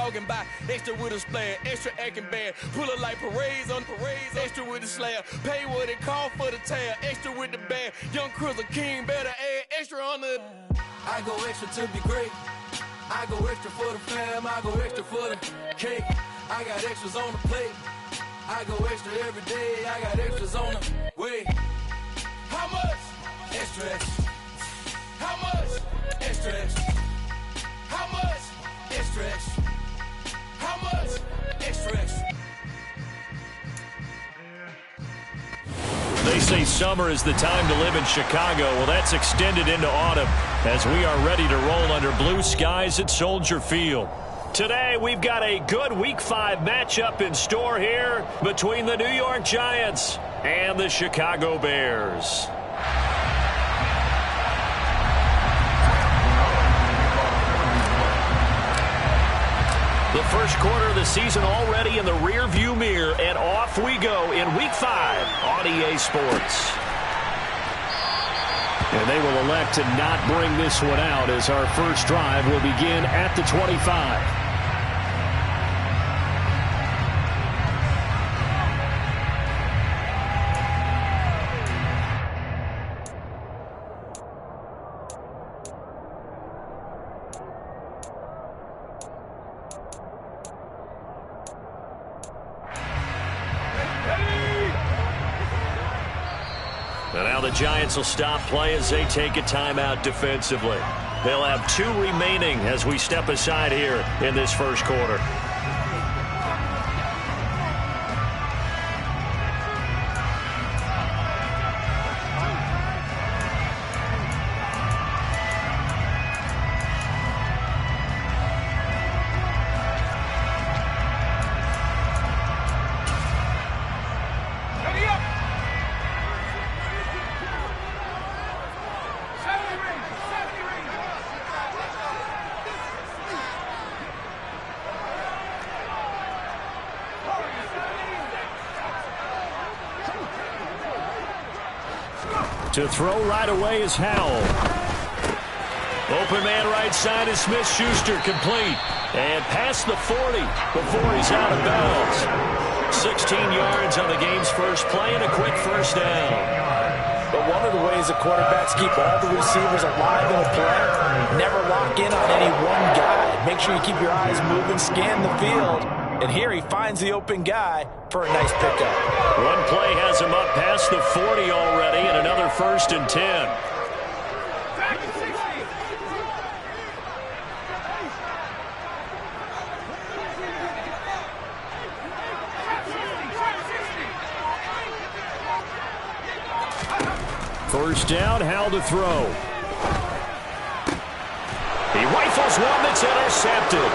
walking by, extra with a splash, extra acting bad. Pull it like parades on parades, extra with the slab. Pay what it call for the tab, extra with the bag. Young Chris a king, better add extra on the. I go extra to be great. I go extra for the fam, I go extra for the cake. I got extras on the plate. I go extra every day, I got extras on the way. How much? Extra, extra. How much? Extra, extra. How much? Extra, extra. How much? Extra, extra. They say summer is the time to live in Chicago. Well, that's extended into autumn as we are ready to roll under blue skies at Soldier Field. Today, we've got a good Week 5 matchup in store here between the New York Giants and the Chicago Bears. The first quarter of the season already in the rear-view mirror, and off we go in Week 5 on EA Sports. And they will elect to not bring this one out as our first drive will begin at the 25. And now the Giants will stop play as they take a timeout defensively. They'll have 2 remaining as we step aside here in this first quarter. To throw right away is Howell. Open man right side is Smith-Schuster, complete. And past the 40 before he's out of bounds. 16 yards on the game's first play and a quick first down. But one of the ways the quarterbacks keep all the receivers alive in a play, never lock in on any one guy. Make sure you keep your eyes moving, scan the field. And here he finds the open guy for a nice pickup. One play has him up past the 40 already, and another 1st and 10. First down, Howell to throw. He rifles one that's intercepted.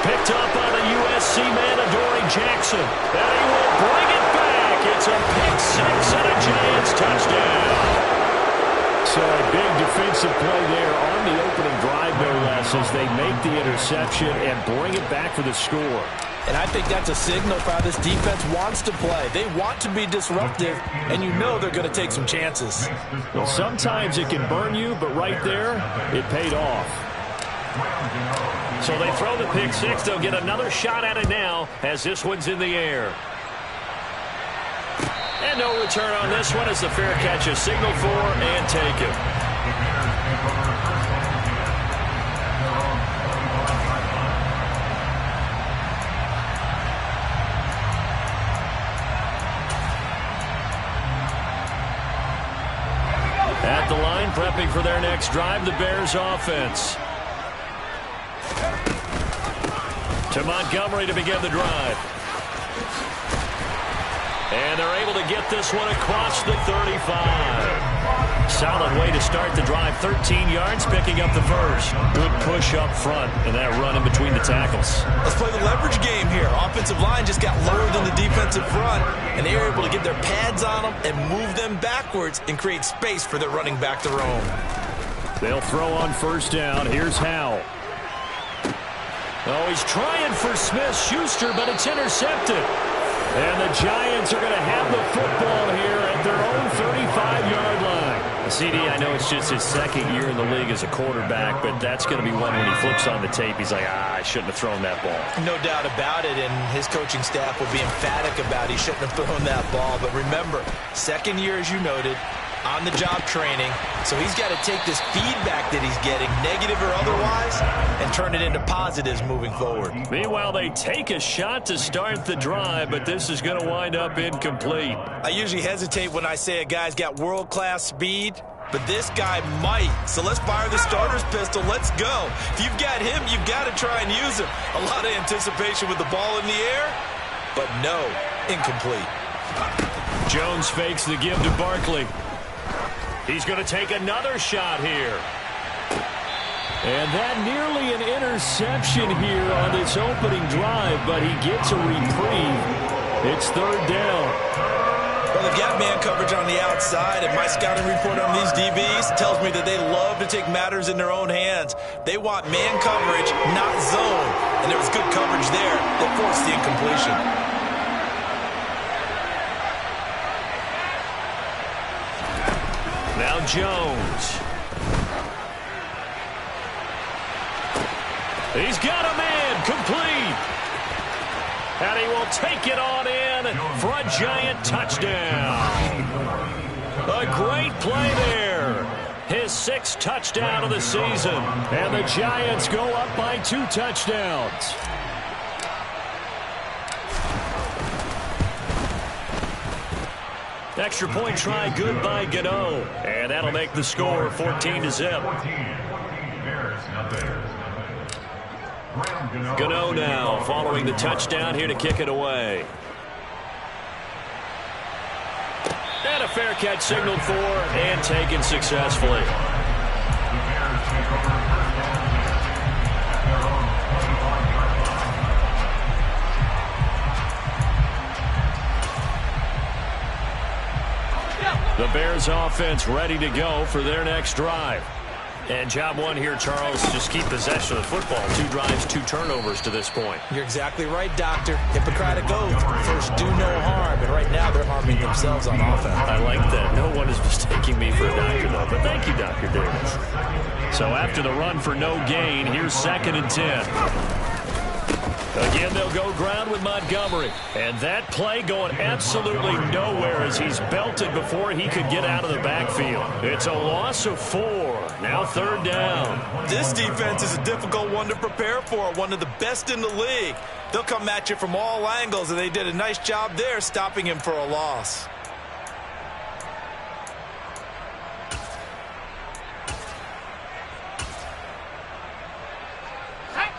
Picked up on a USC man, Adoree Jackson. And he will bring it back. It's a pick 6 and a Giants touchdown. So a big defensive play there on the opening drive, no less, as they make the interception and bring it back for the score. And I think that's a signal for how this defense wants to play. They want to be disruptive, and you know they're going to take some chances. Well, sometimes it can burn you, but right there, it paid off. So they throw the pick 6. They'll get another shot at it now as this one's in the air. And no return on this one as the fair catch is signaled for and taken. At the line, prepping for their next drive, the Bears offense. To Montgomery to begin the drive. And they're able to get this one across the 35. Solid way to start the drive. 13 yards, picking up the first. Good push up front and that run in between the tackles. Let's play the leverage game here. Offensive line just got lower than the defensive front, and they were able to get their pads on them and move them backwards and create space for their running back to roam. They'll throw on first down. Here's Howell. Oh, he's trying for Smith-Schuster, but it's intercepted. And the Giants are going to have the football here at their own 35-yard line. CD, I know it's just his second year in the league as a quarterback, but that's going to be one when he flips on the tape, he's like, I shouldn't have thrown that ball. No doubt about it, and his coaching staff will be emphatic about he shouldn't have thrown that ball. But remember, second year, as you noted, on-the-job training, so he's got to take this feedback that he's getting, negative or otherwise, and turn it into positives moving forward. Meanwhile, they take a shot to start the drive, but this is going to wind up incomplete. I usually hesitate when I say a guy's got world-class speed, but this guy might. So let's fire the starter's pistol. Let's go. If you've got him, you've got to try and use him. A lot of anticipation with the ball in the air, but no, incomplete. Jones fakes the give to Barkley. He's going to take another shot here. And that nearly an interception here on this opening drive, but he gets a reprieve. It's third down. Well, they've got man coverage on the outside, and my scouting report on these DBs tells me that they love to take matters in their own hands. They want man coverage, not zone. And there was good coverage there that forced the incompletion. Now Jones. He's got a man complete. And he will take it on in for a giant touchdown. A great play there. His 6th touchdown of the season. And the Giants go up by 2 touchdowns. Extra point try good by Gano. And that'll make the score 14-0. Gano now following the touchdown here to kick it away. And a fair catch signaled for and taken successfully. The Bears offense ready to go for their next drive. And job one here, Charles, just keep possession of the football. 2 drives, 2 turnovers to this point. You're exactly right, Doctor. Hippocratic oath. First, do no harm. And right now, they're harming themselves on offense. I like that. No one is mistaking me for a doctor, though. But thank you, Dr. Davis. So after the run for no gain, here's 2nd and 10. Again, they'll go ground with Montgomery. And that play going absolutely nowhere as he's belted before he could get out of the backfield. It's a loss of 4. Now 3rd down. This defense is a difficult one to prepare for, one of the best in the league. They'll come at you from all angles, and they did a nice job there stopping him for a loss.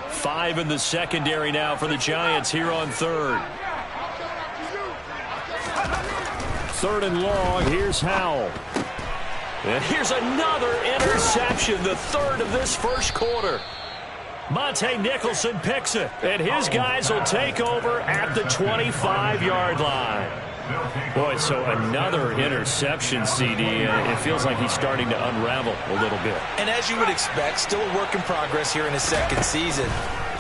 Five in the secondary now for the Giants here on 3rd. 3rd and long. Here's Howell. And here's another interception, the 3rd of this first quarter. Monte Nicholson picks it, and his guys will take over at the 25-yard line. Boy, so another interception, CD. It feels like he's starting to unravel a little bit. And as you would expect, still a work in progress here in his 2nd season.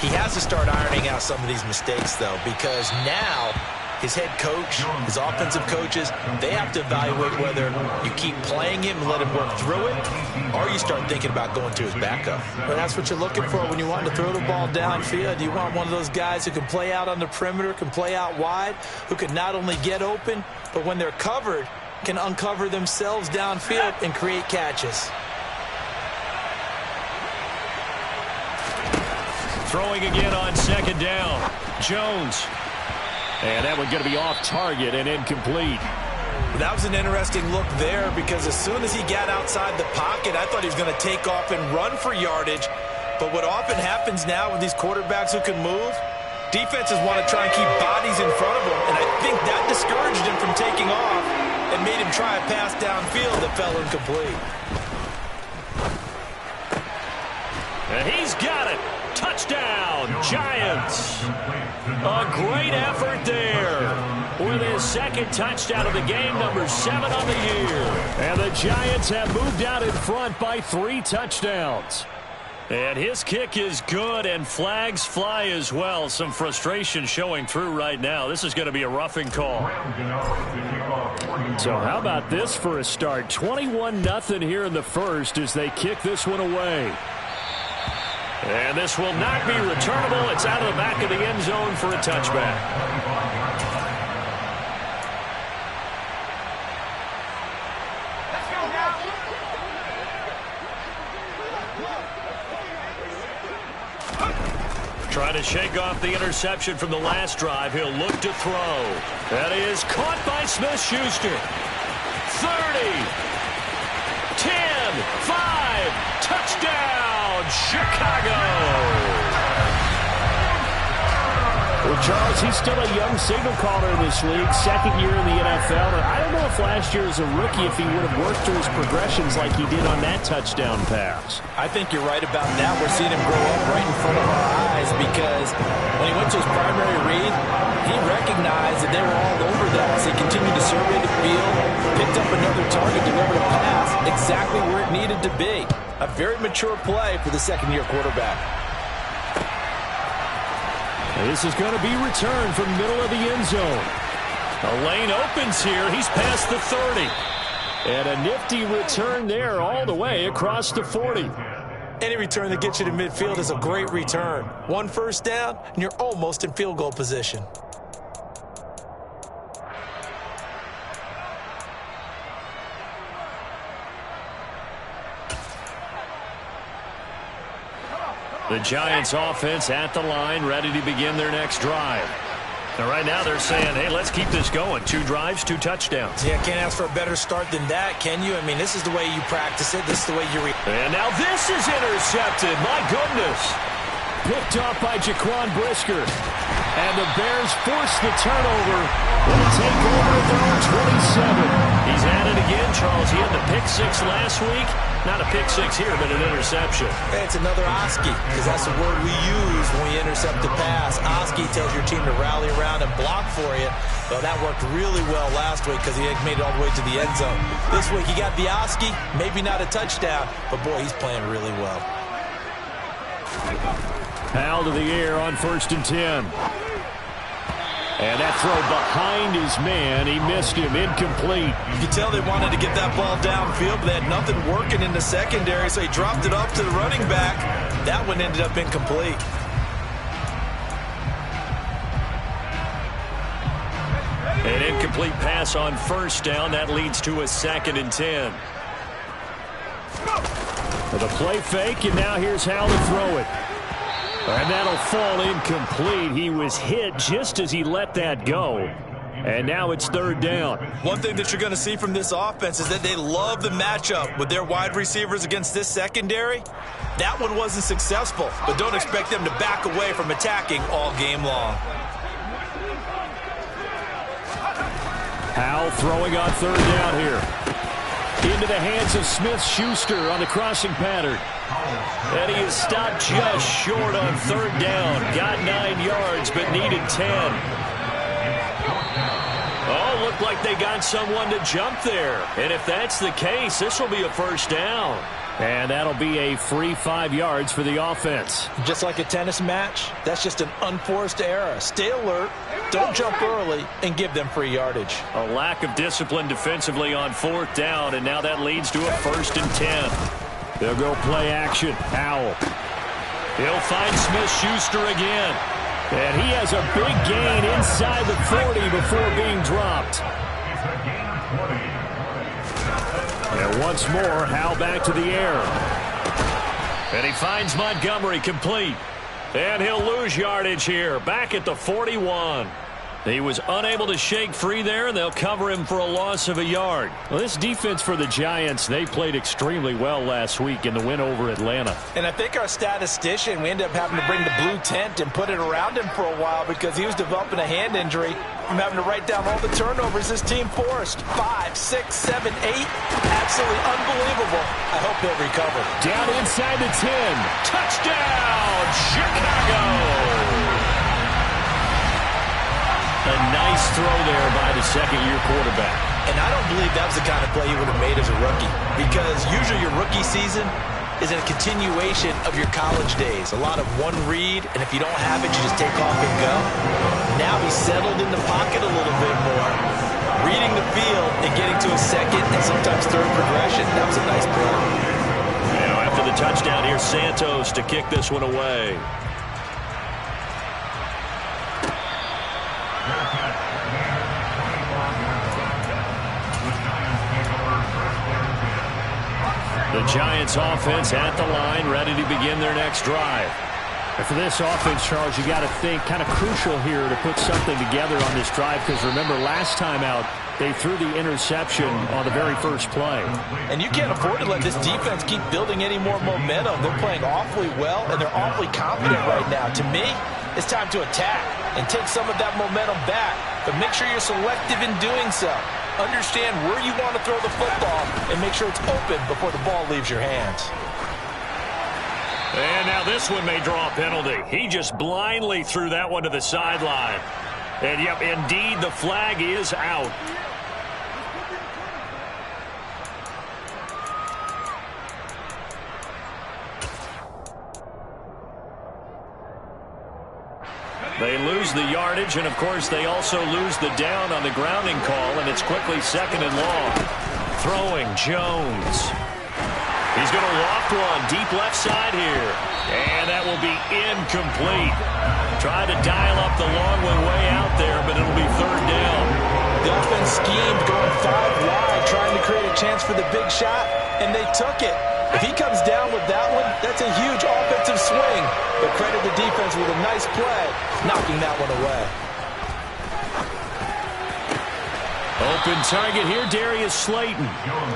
He has to start ironing out some of these mistakes, though, because now his head coach, his offensive coaches, they have to evaluate whether you keep playing him and let him work through it, or you start thinking about going to his backup. But that's what you're looking for when you want to throw the ball downfield. You want one of those guys who can play out on the perimeter, can play out wide, who can not only get open, but when they're covered, can uncover themselves downfield and create catches. Throwing again on 2nd down. Jones. And that one's going to be off target and incomplete. That was an interesting look there because as soon as he got outside the pocket, I thought he was going to take off and run for yardage. But what often happens now with these quarterbacks who can move, defenses want to try and keep bodies in front of them. And I think that discouraged him from taking off and made him try a pass downfield that fell incomplete. And he's got it. Touchdown, Giants. A great effort there with his 2nd touchdown of the game, number 7 on the year. And the Giants have moved out in front by 3 touchdowns. And his kick is good, and flags fly as well. Some frustration showing through right now. This is going to be a roughing call. So how about this for a start? 21-0 here in the first as they kick this one away. And this will not be returnable. It's out of the back of the end zone for a touchback. Trying to shake off the interception from the last drive. He'll look to throw. That is caught by Smith-Schuster. 30, 10, 5, touchdown, Chicago. Well, Charles, he's still a young signal caller in this league, second year in the NFL. And I don't know if last year as a rookie, if he would have worked through his progressions like he did on that touchdown pass. I think you're right about that. We're seeing him grow up right in front of our eyes because when he went to his primary read, he recognized that they were all over that as he continued to survey the field, picked up another target, delivered a pass exactly where it needed to be. A very mature play for the second-year quarterback. This is going to be returned from middle of the end zone. A lane opens here. He's past the 30. And a nifty return there all the way across the 40. Any return that gets you to midfield is a great return. One first down, and you're almost in field goal position. The Giants offense at the line, ready to begin their next drive. Now, right now they're saying, hey, let's keep this going. 2 drives, 2 touchdowns. Yeah, can't ask for a better start than that, can you? I mean, this is the way you practice it. This is the way you And now this is intercepted. My goodness. Picked off by Jaquan Brisker. And the Bears force the turnover. Will take over at their own 27. He's at it again, Charles. He had the pick 6 last week. Not a pick 6 here, but an interception. Hey, it's another Oski, because that's the word we use when we intercept a pass. Oski tells your team to rally around and block for you. Well, that worked really well last week because he made it all the way to the end zone. This week he got the Oski, maybe not a touchdown, but boy, he's playing really well. Powell to the air on 1st and 10. And that throw behind his man, he missed him, incomplete. You could tell they wanted to get that ball downfield, but they had nothing working in the secondary, so he dropped it off to the running back. That one ended up incomplete. An incomplete pass on 1st down. That leads to a 2nd and 10. The play fake, and now here's how to throw it. And that'll fall incomplete. He was hit just as he let that go. And now it's 3rd down. One thing that you're going to see from this offense is that they love the matchup with their wide receivers against this secondary. That one wasn't successful, but don't expect them to back away from attacking all game long. Powell throwing on 3rd down here. Into the hands of Smith-Schuster on the crossing pattern. And he is stopped just short on 3rd down. Got 9 yards, but needed 10. Oh, looked like they got someone to jump there. And if that's the case, this will be a 1st down. And that'll be a free 5 yards for the offense. Just like a tennis match, that's just an unforced error. Stay alert, don't jump early, and give them free yardage. A lack of discipline defensively on 4th down, and now that leads to a 1st and 10. They'll go play action. Powell. He'll find Smith-Schuster again. And he has a big gain inside the 40 before being dropped. And once more, Howell back to the air. And he finds Montgomery complete. And he'll lose yardage here. Back at the 41. He was unable to shake free there, and they'll cover him for a loss of a yard. Well, this defense for the Giants, they played extremely well last week in the win over Atlanta. And I think our statistician, we ended up having to bring the blue tent and put it around him for a while because he was developing a hand injury from having to write down all the turnovers this team forced. 5, 6, 7, 8. Absolutely unbelievable. I hope they'll recover. Down inside the 10. Touchdown, Chicago! A nice throw there by the second-year quarterback. And I don't believe that was the kind of play he would have made as a rookie. Because usually your rookie season, is a continuation of your college days. A lot of one read, and if you don't have it, you just take off and go. Now he's settled in the pocket a little bit more, reading the field and getting to a second and sometimes third progression. That was a nice play. Now after the touchdown, here's Santos to kick this one away. The Giants offense at the line, ready to begin their next drive. And for this offense, Charles, you got to think kind of crucial here to put something together on this drive, because remember last time out, they threw the interception on the very first play. And you can't afford to let this defense keep building any more momentum. They're playing awfully well, and they're awfully confident right now. To me, it's time to attack and take some of that momentum back, but make sure you're selective in doing so. Understand where you want to throw the football and make sure it's open before the ball leaves your hands. And now this one may draw a penalty. He just blindly threw that one to the sideline. And, yep, indeed, the flag is out. They lose the yardage, and, of course, they also lose the down on the grounding call, and it's quickly second and long. Throwing, Jones. He's going to loft one deep left side here, and that will be incomplete. Try to dial up the long way out there, but it'll be third down. The offense schemed going 5 wide, trying to create a chance for the big shot, and they took it. If he comes down with that one, that's a huge offensive swing. But credit the defense with a nice play, knocking that one away. Open target here, Darius Slayton.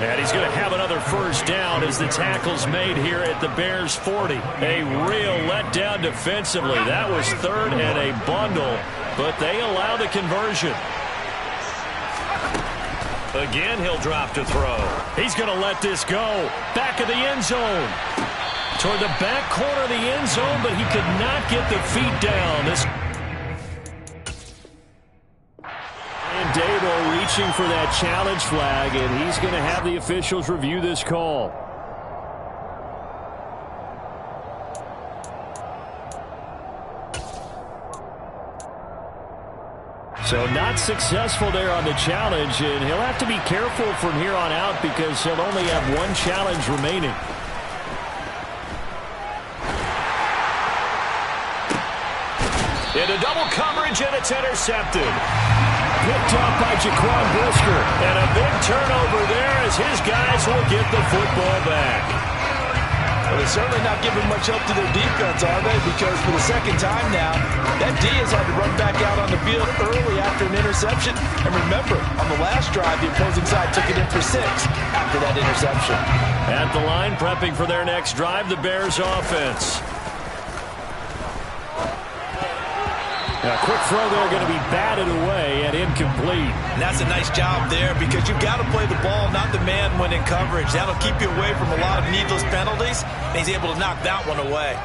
And he's going to have another first down as the tackle's made here at the Bears 40. A real letdown defensively. That was third and a bundle, but they allow the conversion. Again, he'll drop to throw. He's going to let this go. Back of the end zone. Toward the back corner of the end zone, but he could not get the feet down. And Dabo reaching for that challenge flag, and he's going to have the officials review this call. So not successful there on the challenge, and he'll have to be careful from here on out because he'll only have one challenge remaining. Into double coverage, and it's intercepted. Picked up by Jaquan Brisker, and a big turnover there as his guys will get the football back. Well, they're certainly not giving much help to their defense, are they? Because for the second time now, that D has had to run back out on the field early after an interception. And remember, on the last drive, the opposing side took it in for 6 after that interception. At the line, prepping for their next drive, the Bears offense. A quick throw there, going to be batted away and incomplete. And that's a nice job there because you've got to play the ball, not the man when in coverage. That'll keep you away from a lot of needless penalties, and he's able to knock that one away.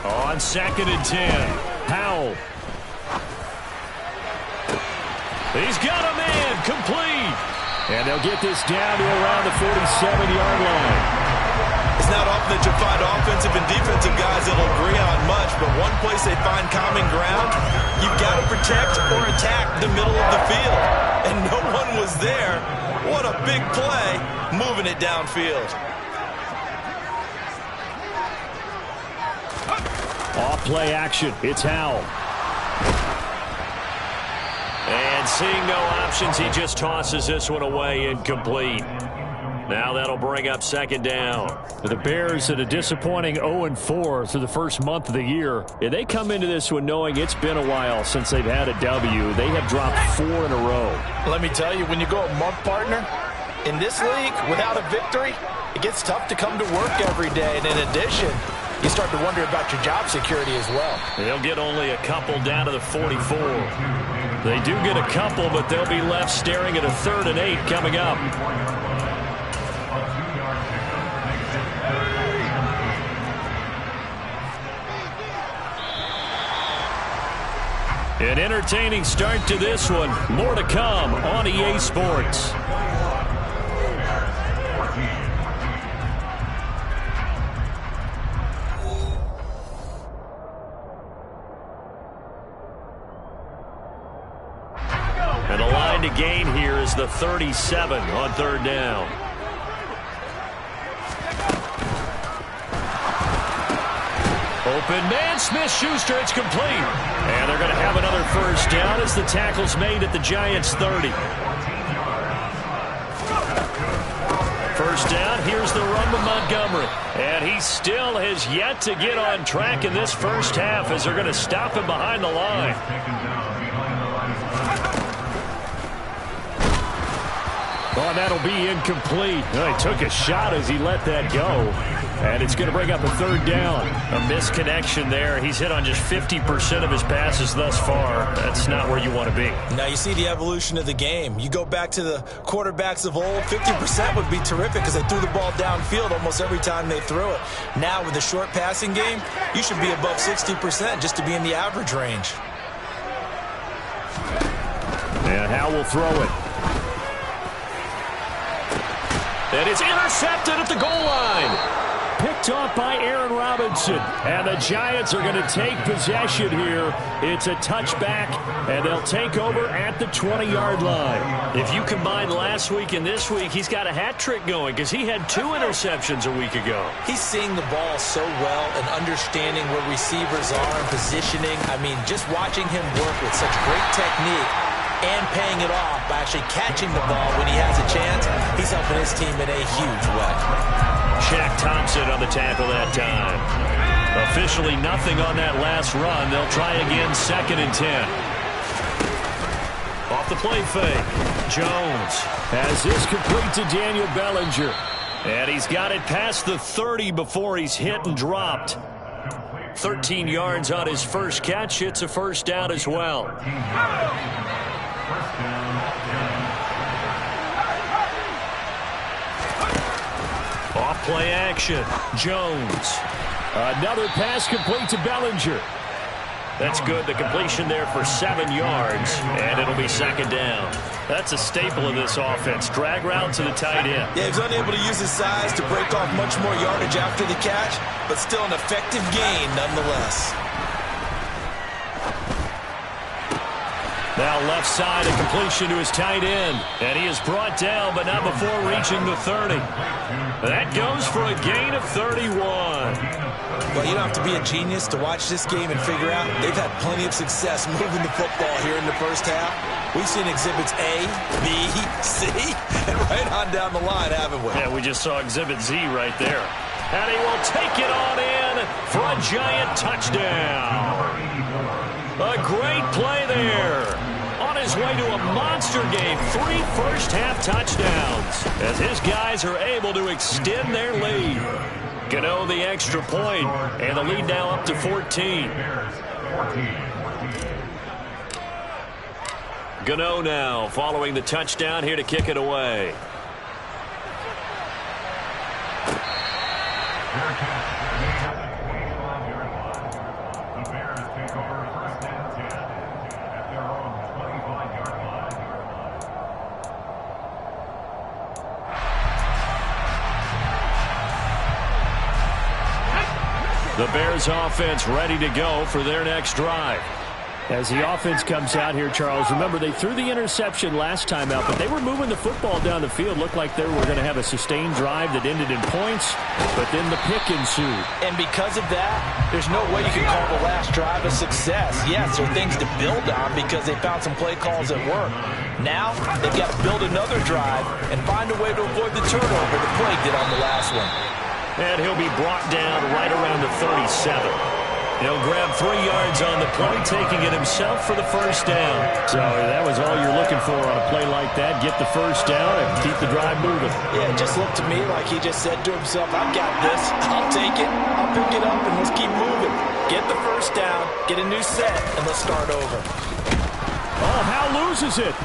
On 2nd and 10, Powell. He's got a man, complete. And they'll get this down to around the 47-yard line. It's not often that you'll find offensive and defensive guys that'll agree on much, but one place they find common ground, you've got to protect or attack the middle of the field. And no one was there. What a big play, moving it downfield. Off play action, it's Howell. And seeing no options, he just tosses this one away, incomplete. Now that'll bring up 2nd down. The Bears at a disappointing 0-4 through the first month of the year. And they come into this one knowing it's been a while since they've had a W. They have dropped 4 in a row. Let me tell you, when you go a month, partner, in this league, without a victory, it gets tough to come to work every day. And in addition, you start to wonder about your job security as well. They'll get only a couple down to the 44. They do get a couple, but they'll be left staring at a 3rd and 8 coming up. An entertaining start to this one. More to come on EA Sports. And the line to gain here is the 37 on third down. Open man, Smith-Schuster, it's complete. And they're going to have another first down as the tackle's made at the Giants' 30. First down, here's the run to Montgomery. And he still has yet to get on track in this first half as they're going to stop him behind the line. Oh, that'll be incomplete. He took a shot as he let that go. And it's going to bring up a third down. A misconnection there. He's hit on just 50% of his passes thus far. That's not where you want to be. Now you see the evolution of the game. You go back to the quarterbacks of old, 50% would be terrific because they threw the ball downfield almost every time they threw it. Now with the short passing game, you should be above 60% just to be in the average range. And Howell will throw it. And it's intercepted at the goal line. Picked off by Aaron Robinson. And the Giants are going to take possession here. It's a touchback, and they'll take over at the 20-yard line. If you combine last week and this week, he's got a hat trick going because he had 2 interceptions a week ago. He's seeing the ball so well and understanding where receivers are and positioning. I mean, just watching him work with such great technique and paying it off by actually catching the ball when he has a chance, he's helping his team in a huge way. Shaq Thompson on the tackle that time. Officially nothing on that last run. They'll try again, 2nd and 10. Off the play fake. Jones has this complete to Daniel Bellinger. And he's got it past the 30 before he's hit and dropped. 13 yards on his first catch. It's a first down as well. Off play action. Jones. Another pass complete to Bellinger. That's good. The completion there for 7 yards, and it'll be 2nd down. That's a staple of this offense. Drag route to the tight end. Yeah, he's unable to use his size to break off much more yardage after the catch, but still an effective gain nonetheless. Now left side, a completion to his tight end. And he is brought down, but not before reaching the 30. That goes for a gain of 31. Well, you don't have to be a genius to watch this game and figure out they've had plenty of success moving the football here in the first half. We've seen exhibits A, B, C, and right on down the line, haven't we? Yeah, we just saw exhibit Z right there. And he will take it on in for a Giant touchdown. A great play there. On his way to a monster game, 3 first-half touchdowns as his guys are able to extend their lead. Gano the extra point, and the lead now up to 14. Gano now following the touchdown here to kick it away. The Bears offense ready to go for their next drive. As the offense comes out here, Charles, remember they threw the interception last time out, but they were moving the football down the field. Looked like they were going to have a sustained drive that ended in points, but then the pick ensued. And because of that, there's no way you can call the last drive a success. Yes, there are things to build on because they found some play calls that work. Now, they've got to build another drive and find a way to avoid the turnover the play did on the last one. And he'll be brought down right around the 37. He'll grab 3 yards on the play, taking it himself for the first down. So that was all you're looking for on a play like that. Get the first down and keep the drive moving. Yeah, it just looked to me like he just said to himself, I've got this. I'll take it. I'll pick it up, and let's keep moving. Get the first down, get a new set, and let's start over. Oh, Howell loses it.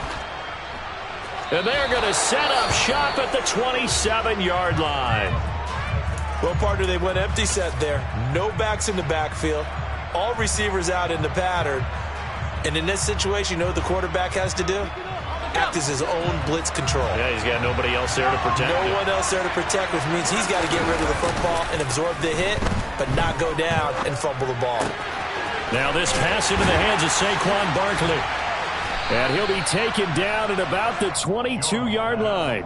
And they're going to set up shop at the 27-yard line. Well, partner, they went empty set there. No backs in the backfield. All receivers out in the pattern. And in this situation, you know what the quarterback has to do? Act as his own blitz control. Yeah, he's got nobody else there to protect him. No one else there to protect, which means he's got to get rid of the football and absorb the hit, but not go down and fumble the ball. Now this pass into the hands of Saquon Barkley. And he'll be taken down at about the 22-yard line.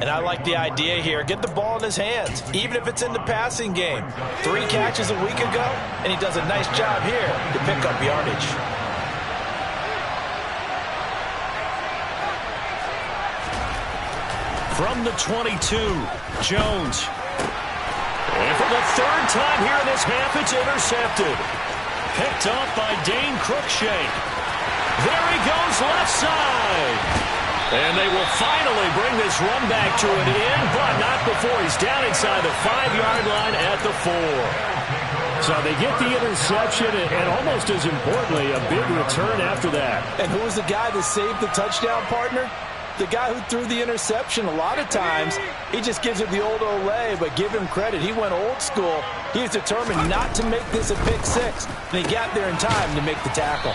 And I like the idea here. Get the ball in his hands, even if it's in the passing game. 3 catches a week ago, and he does a nice job here to pick up yardage. From the 22, Jones. And for the 3rd time here in this half, it's intercepted. Picked up by Dane Cruikshank. There he goes left side. And they will finally bring this run back to an end, but not before he's down inside the 5-yard line at the 4. So they get the interception, and almost as importantly, a big return after that. And who was the guy that saved the touchdown, partner? The guy who threw the interception. A lot of times, he just gives it the old Olay, but give him credit. He went old school. He was determined not to make this a pick 6, and he got there in time to make the tackle.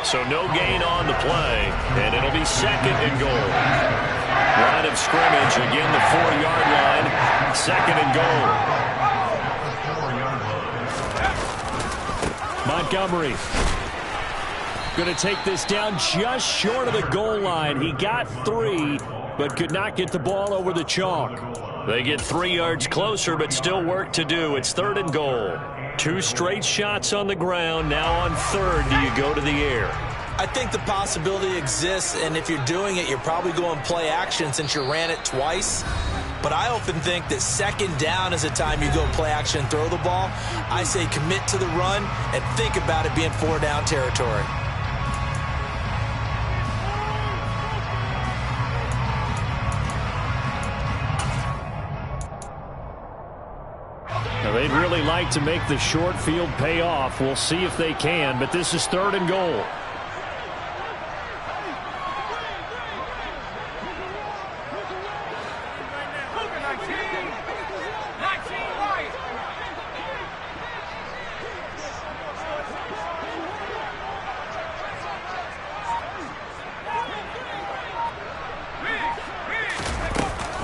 So no gain on the play, and it'll be 2nd and goal. Line of scrimmage, again the 4-yard line, 2nd and goal. Montgomery going to take this down just short of the goal line. He got 3, but could not get the ball over the chalk. They get 3 yards closer, but still work to do. It's 3rd and goal. 2 straight shots on the ground. Now on 3rd, do you go to the air? I think the possibility exists, and if you're doing it, you're probably going play action since you ran it twice. But I often think that 2nd down is a time you go play action and throw the ball. I say commit to the run and think about it being 4-down territory. Now they'd really like to make the short field pay off. We'll see if they can, but this is 3rd and goal.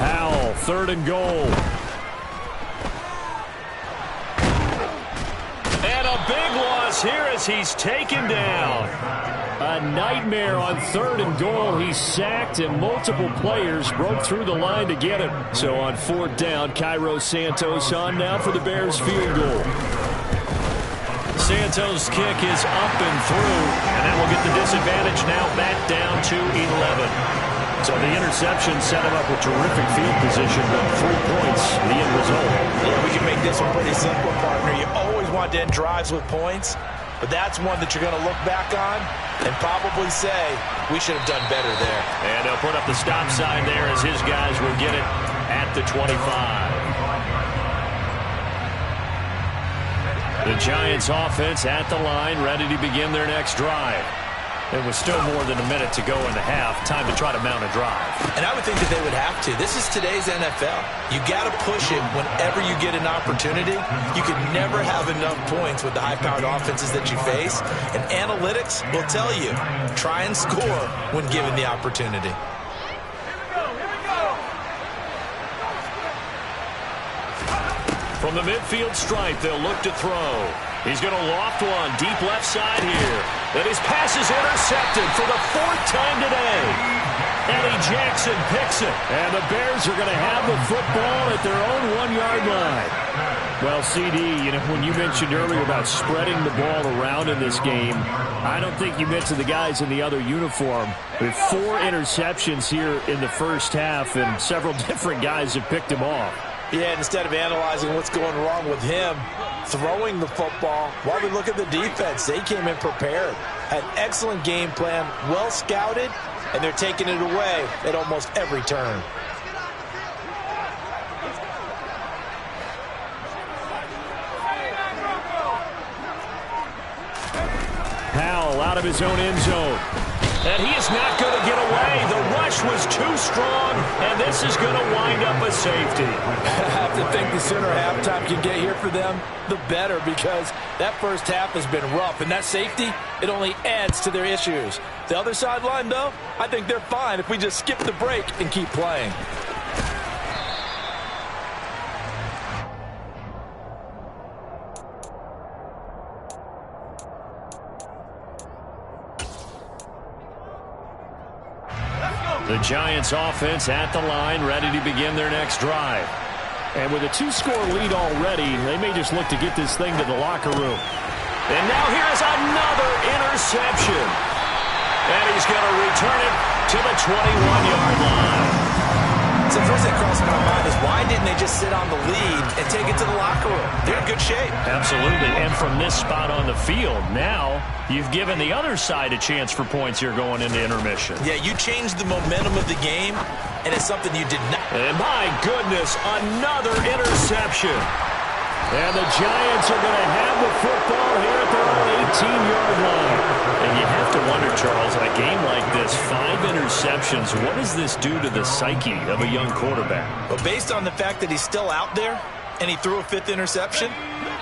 Howell, 3rd and goal. Here as he's taken down. A nightmare on 3rd and goal. He's sacked, and multiple players broke through the line to get him. So on 4th down, Cairo Santos on now for the Bears field goal. Santos' kick is up and through, and that will get the disadvantage now back down to 11. So the interception set him up with terrific field position, but 3 points, the end result. Yeah, we can make this one pretty simple, partner. You always want to end drives with points, but that's one that you're going to look back on and probably say, we should have done better there. And they'll put up the stop sign there as his guys will get it at the 25. The Giants offense at the line, ready to begin their next drive. There was still more than a minute to go in the half. Time to try to mount a drive. And I would think that they would have to. This is today's NFL. You got to push it whenever you get an opportunity. You can never have enough points with the high-powered offenses that you face. And analytics will tell you, try and score when given the opportunity. From the midfield stripe, they'll look to throw. He's going to loft one deep left side here. And his pass is intercepted for the 4th time today. Eddie Jackson picks it. And the Bears are going to have the football at their own 1-yard line. Well, CD, you know, when you mentioned earlier about spreading the ball around in this game, I don't think you meant to the guys in the other uniform. With 4 interceptions here in the first half, and several different guys have picked him off. Yeah, instead of analyzing what's going wrong with him, throwing the football, while we look at the defense, they came in prepared. Had excellent game plan, well scouted, and they're taking it away at almost every turn. Howell out of his own end zone. And he is not going to get away. The rush was too strong, and this is going to wind up a safety. I have to think the sooner halftime can get here for them, the better, because that first half has been rough, and that safety, it only adds to their issues. The other sideline, though, I think they're fine if we just skip the break and keep playing. The Giants offense at the line, ready to begin their next drive. And with a 2-score lead already, they may just look to get this thing to the locker room. And now here's another interception. And he's going to return it to the 21-yard line. So the first thing that crosses my mind is why didn't they just sit on the lead and take it to the locker room? They're in good shape. Absolutely. And from this spot on the field, now you've given the other side a chance for points here going into intermission. Yeah, you changed the momentum of the game, and it's something you did not. And my goodness, another interception. And the Giants are going to have the football here at their own 18-yard line. And you have to wonder, Charles, in a game like this, 5 interceptions, what does this do to the psyche of a young quarterback? But based on the fact that he's still out there and he threw a 5th interception,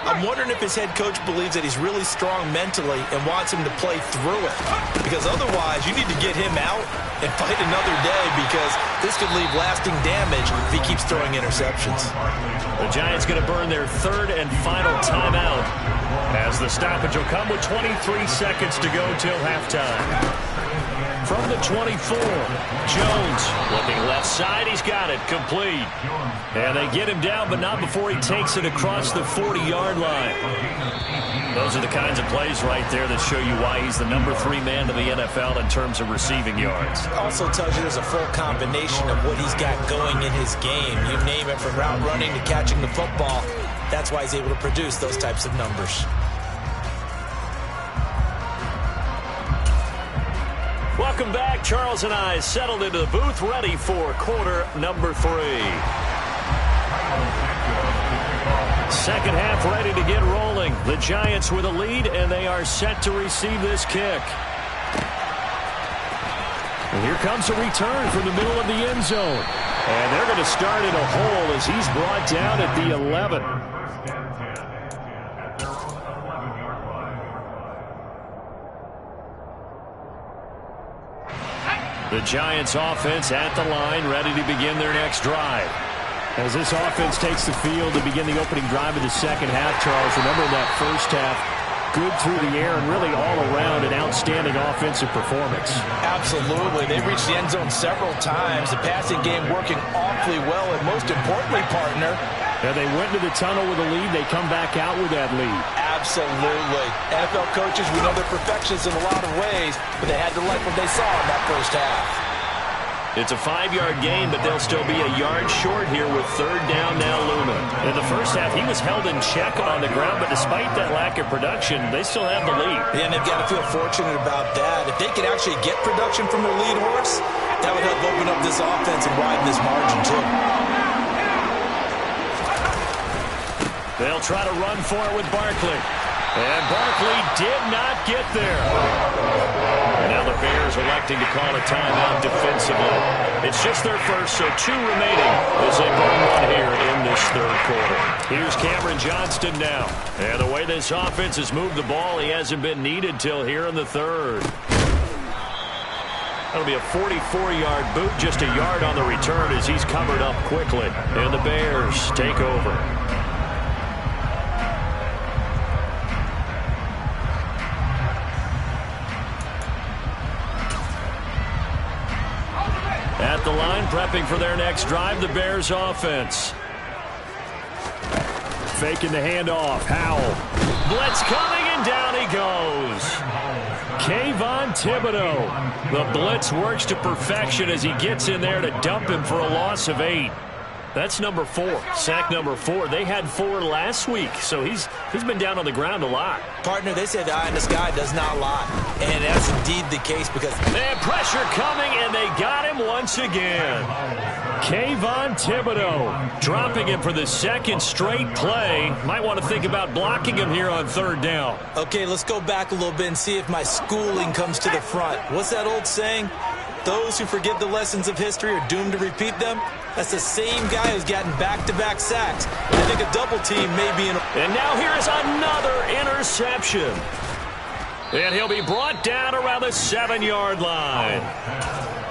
I'm wondering if his head coach believes that he's really strong mentally and wants him to play through it. Because otherwise, you need to get him out and fight another day, because this could leave lasting damage if he keeps throwing interceptions. The Giants going to burn their 3rd and final timeout as the stoppage will come with 23 seconds to go till halftime. From the 24, Jones looking left side. He's got it complete. And they get him down, but not before he takes it across the 40-yard line. Those are the kinds of plays right there that show you why he's the number 3 man in the NFL in terms of receiving yards. Also tells you there's a full combination of what he's got going in his game. You name it, from route running to catching the football. That's why he's able to produce those types of numbers. Welcome back. Charles and I settled into the booth, ready for quarter number 3. Second half ready to get rolling. The Giants with a lead, and they are set to receive this kick. And here comes a return from the middle of the end zone. And they're going to start in a hole as he's brought down at the 11. The Giants offense at the line, ready to begin their next drive. As this offense takes the field to begin the opening drive of the second half, Charles, remember that first half, good through the air and really all around an outstanding offensive performance. Absolutely. They reached the end zone several times. The passing game working awfully well, and most importantly, partner, and they went to the tunnel with a lead. They come back out with that lead. Absolutely. NFL coaches, we know they're perfectionists in a lot of ways, but they had to like what they saw in that first half. It's a 5-yard gain, but they'll still be a yard short here with 3rd down now looming. In the first half, he was held in check on the ground, but despite that lack of production, they still have the lead. Yeah, and they've got to feel fortunate about that. If they could actually get production from their lead horse, that would help open up this offense and widen this margin, too. They'll try to run for it with Barkley. And Barkley did not get there. And now the Bears electing to call a timeout defensively. It's just their first, so 2 remaining as they burn one here in this 3rd quarter. Here's Cameron Johnston now. And the way this offense has moved the ball, he hasn't been needed till here in the 3rd. That'll be a 44-yard boot, just a yard on the return as he's covered up quickly. And the Bears take over. At the line, prepping for their next drive, the Bears offense. Faking the handoff. Howell. Blitz coming, and down he goes. Kayvon Thibodeau. The blitz works to perfection as he gets in there to dump him for a loss of 8. That's number 4, sack number 4. They had 4 last week, so he's been down on the ground a lot. Partner, they say the eye in the sky does not lie, and that's indeed the case because... And pressure coming, and they got him once again. Kayvon Thibodeaux dropping him for the second straight play. Might want to think about blocking him here on 3rd down. Okay, let's go back a little bit and see if my schooling comes to the front. What's that old saying? Those who forget the lessons of history are doomed to repeat them. That's the same guy who's gotten back-to-back sacks. I think a double team may be in... And now here is another interception. And he'll be brought down around the 7-yard line.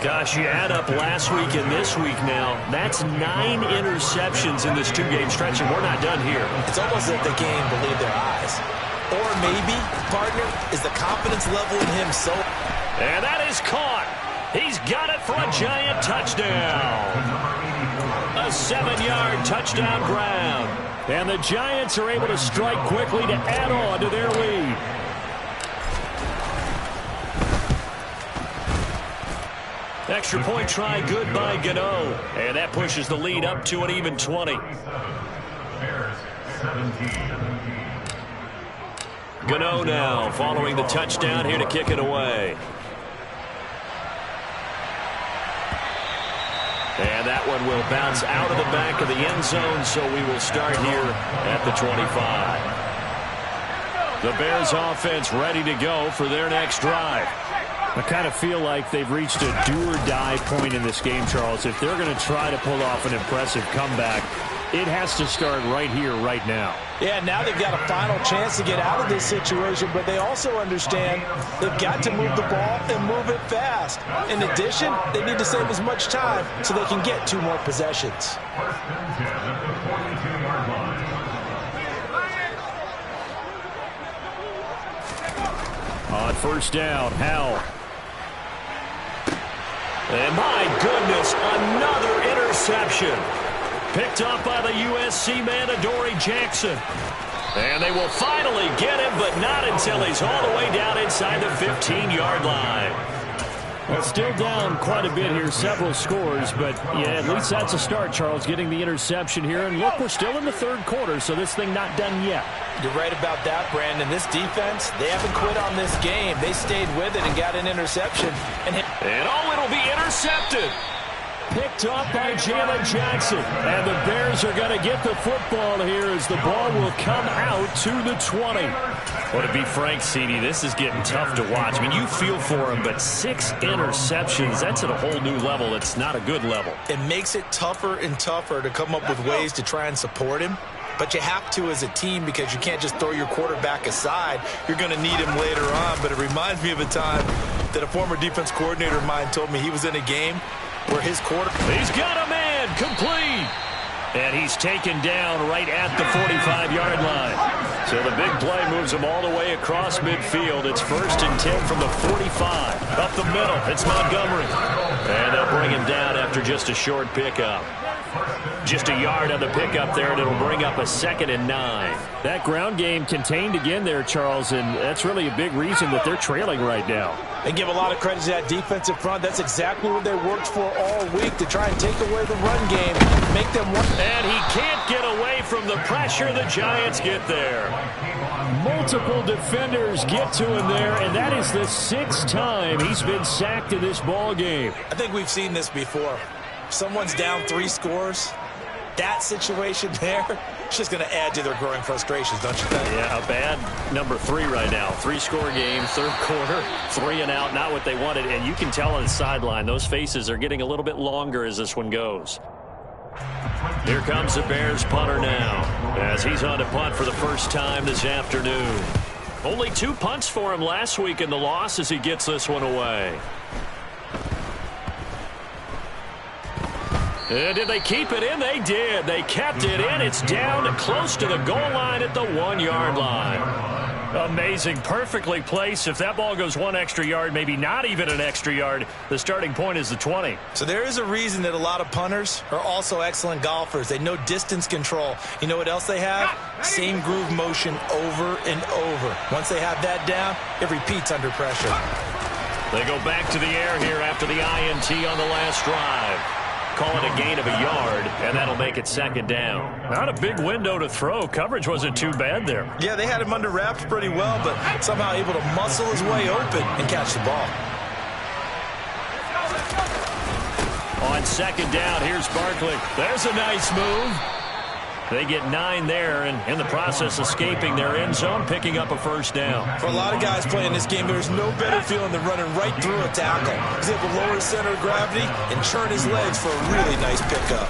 Gosh, you add up last week and this week now. That's 9 interceptions in this 2-game stretch, and we're not done here. It's almost as if they can't even believe their eyes. Or maybe, partner, is the confidence level in him so... And that is caught. He's got it for a Giant touchdown. A 7-yard touchdown ground. And the Giants are able to strike quickly to add on to their lead. Extra point try good by Gano. And that pushes the lead up to an even 20. Gano now following the touchdown here to kick it away. And that one will bounce out of the back of the end zone, so we will start here at the 25. The Bears offense ready to go for their next drive. I kind of feel like they've reached a do-or-die point in this game, Charles. If they're going to try to pull off an impressive comeback, it has to start right here, right now. Yeah, now they've got a final chance to get out of this situation, but they also understand they've got to move the ball and move it fast. In addition, they need to save as much time so they can get 2 more possessions. On 1st down, Howell. And my goodness, another interception. Picked up by the USC man, Adoree Jackson. And they will finally get him, but not until he's all the way down inside the 15-yard line. Well, still down quite a bit here, several scores, but yeah, at least that's a start, Charles, getting the interception here. And look, we're still in the 3rd quarter, so this thing not done yet. You're right about that, Brandon. This defense, they haven't quit on this game. They stayed with it and got an interception. And it'll be intercepted. Picked up by Jalen Jackson. And the Bears are going to get the football here as the ball will come out to the 20. Well, to be frank, CD, this is getting tough to watch. I mean, you feel for him, but 6 interceptions, that's at a whole new level. It's not a good level. It makes it tougher and tougher to come up with ways to try and support him. But you have to as a team because you can't just throw your quarterback aside. You're going to need him later on. But it reminds me of a time that a former defense coordinator of mine told me he was in a game where his quarterback... He's got a man complete. And he's taken down right at the 45-yard line. So the big play moves him all the way across midfield. It's 1st and 10 from the 45. Up the middle, it's Montgomery. And they'll bring him down after just a short pickup. Just a yard on the pickup there, and it'll bring up a 2nd and 9. That ground game contained again there, Charles, and that's really a big reason that they're trailing right now. They give a lot of credit to that defensive front. That's exactly what they worked for all week, to try and take away the run game, make them one. And he can't get away from the pressure. The Giants get there. Multiple defenders get to him there, and that is the 6th time he's been sacked in this ball game. I think we've seen this before. Someone's down 3 scores. That situation there, it's just going to add to their growing frustrations, don't you think? Yeah, a bad number 3 right now. 3-score game, 3rd quarter, 3 and out, not what they wanted. And you can tell on the sideline, those faces are getting a little bit longer as this one goes. Here comes the Bears punter now, as he's on to punt for the first time this afternoon. Only 2 punts for him last week in the loss as he gets this one away. And did they keep it in? They did. They kept it in. It's down close to the goal line at the 1-yard line. Amazing. Perfectly placed. If that ball goes 1 extra yard, maybe not even an extra yard, the starting point is the 20. So there is a reason that a lot of punters are also excellent golfers. They know distance control. You know what else they have? Same groove motion over and over. Once they have that down, it repeats under pressure. They go back to the air here after the INT on the last drive. Call it a gain of a yard, and that'll make it second down. Not a big window to throw. Coverage wasn't too bad there. Yeah, they had him under wraps pretty well, but somehow able to muscle his way open and catch the ball. On second down, here's Barkley. There's a nice move. They get 9 there, and in the process, escaping their end zone, picking up a first down. For a lot of guys playing this game, there's no better feeling than running right through a tackle. He's able to lower his center of gravity and churn his legs for a really nice pickup.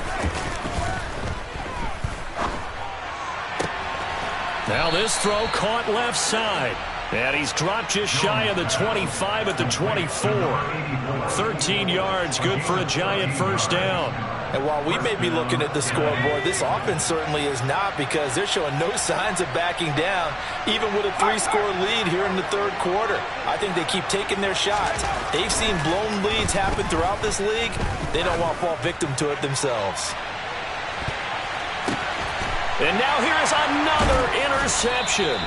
Now this throw caught left side. And he's dropped just shy of the 25 at the 24. 13 yards, good for a Giant first down. And while we may be looking at the scoreboard, this offense certainly is not, because they're showing no signs of backing down, even with a 3-score lead here in the third quarter. I think they keep taking their shots. They've seen blown leads happen throughout this league. They don't want to fall victim to it themselves. And now here's another interception.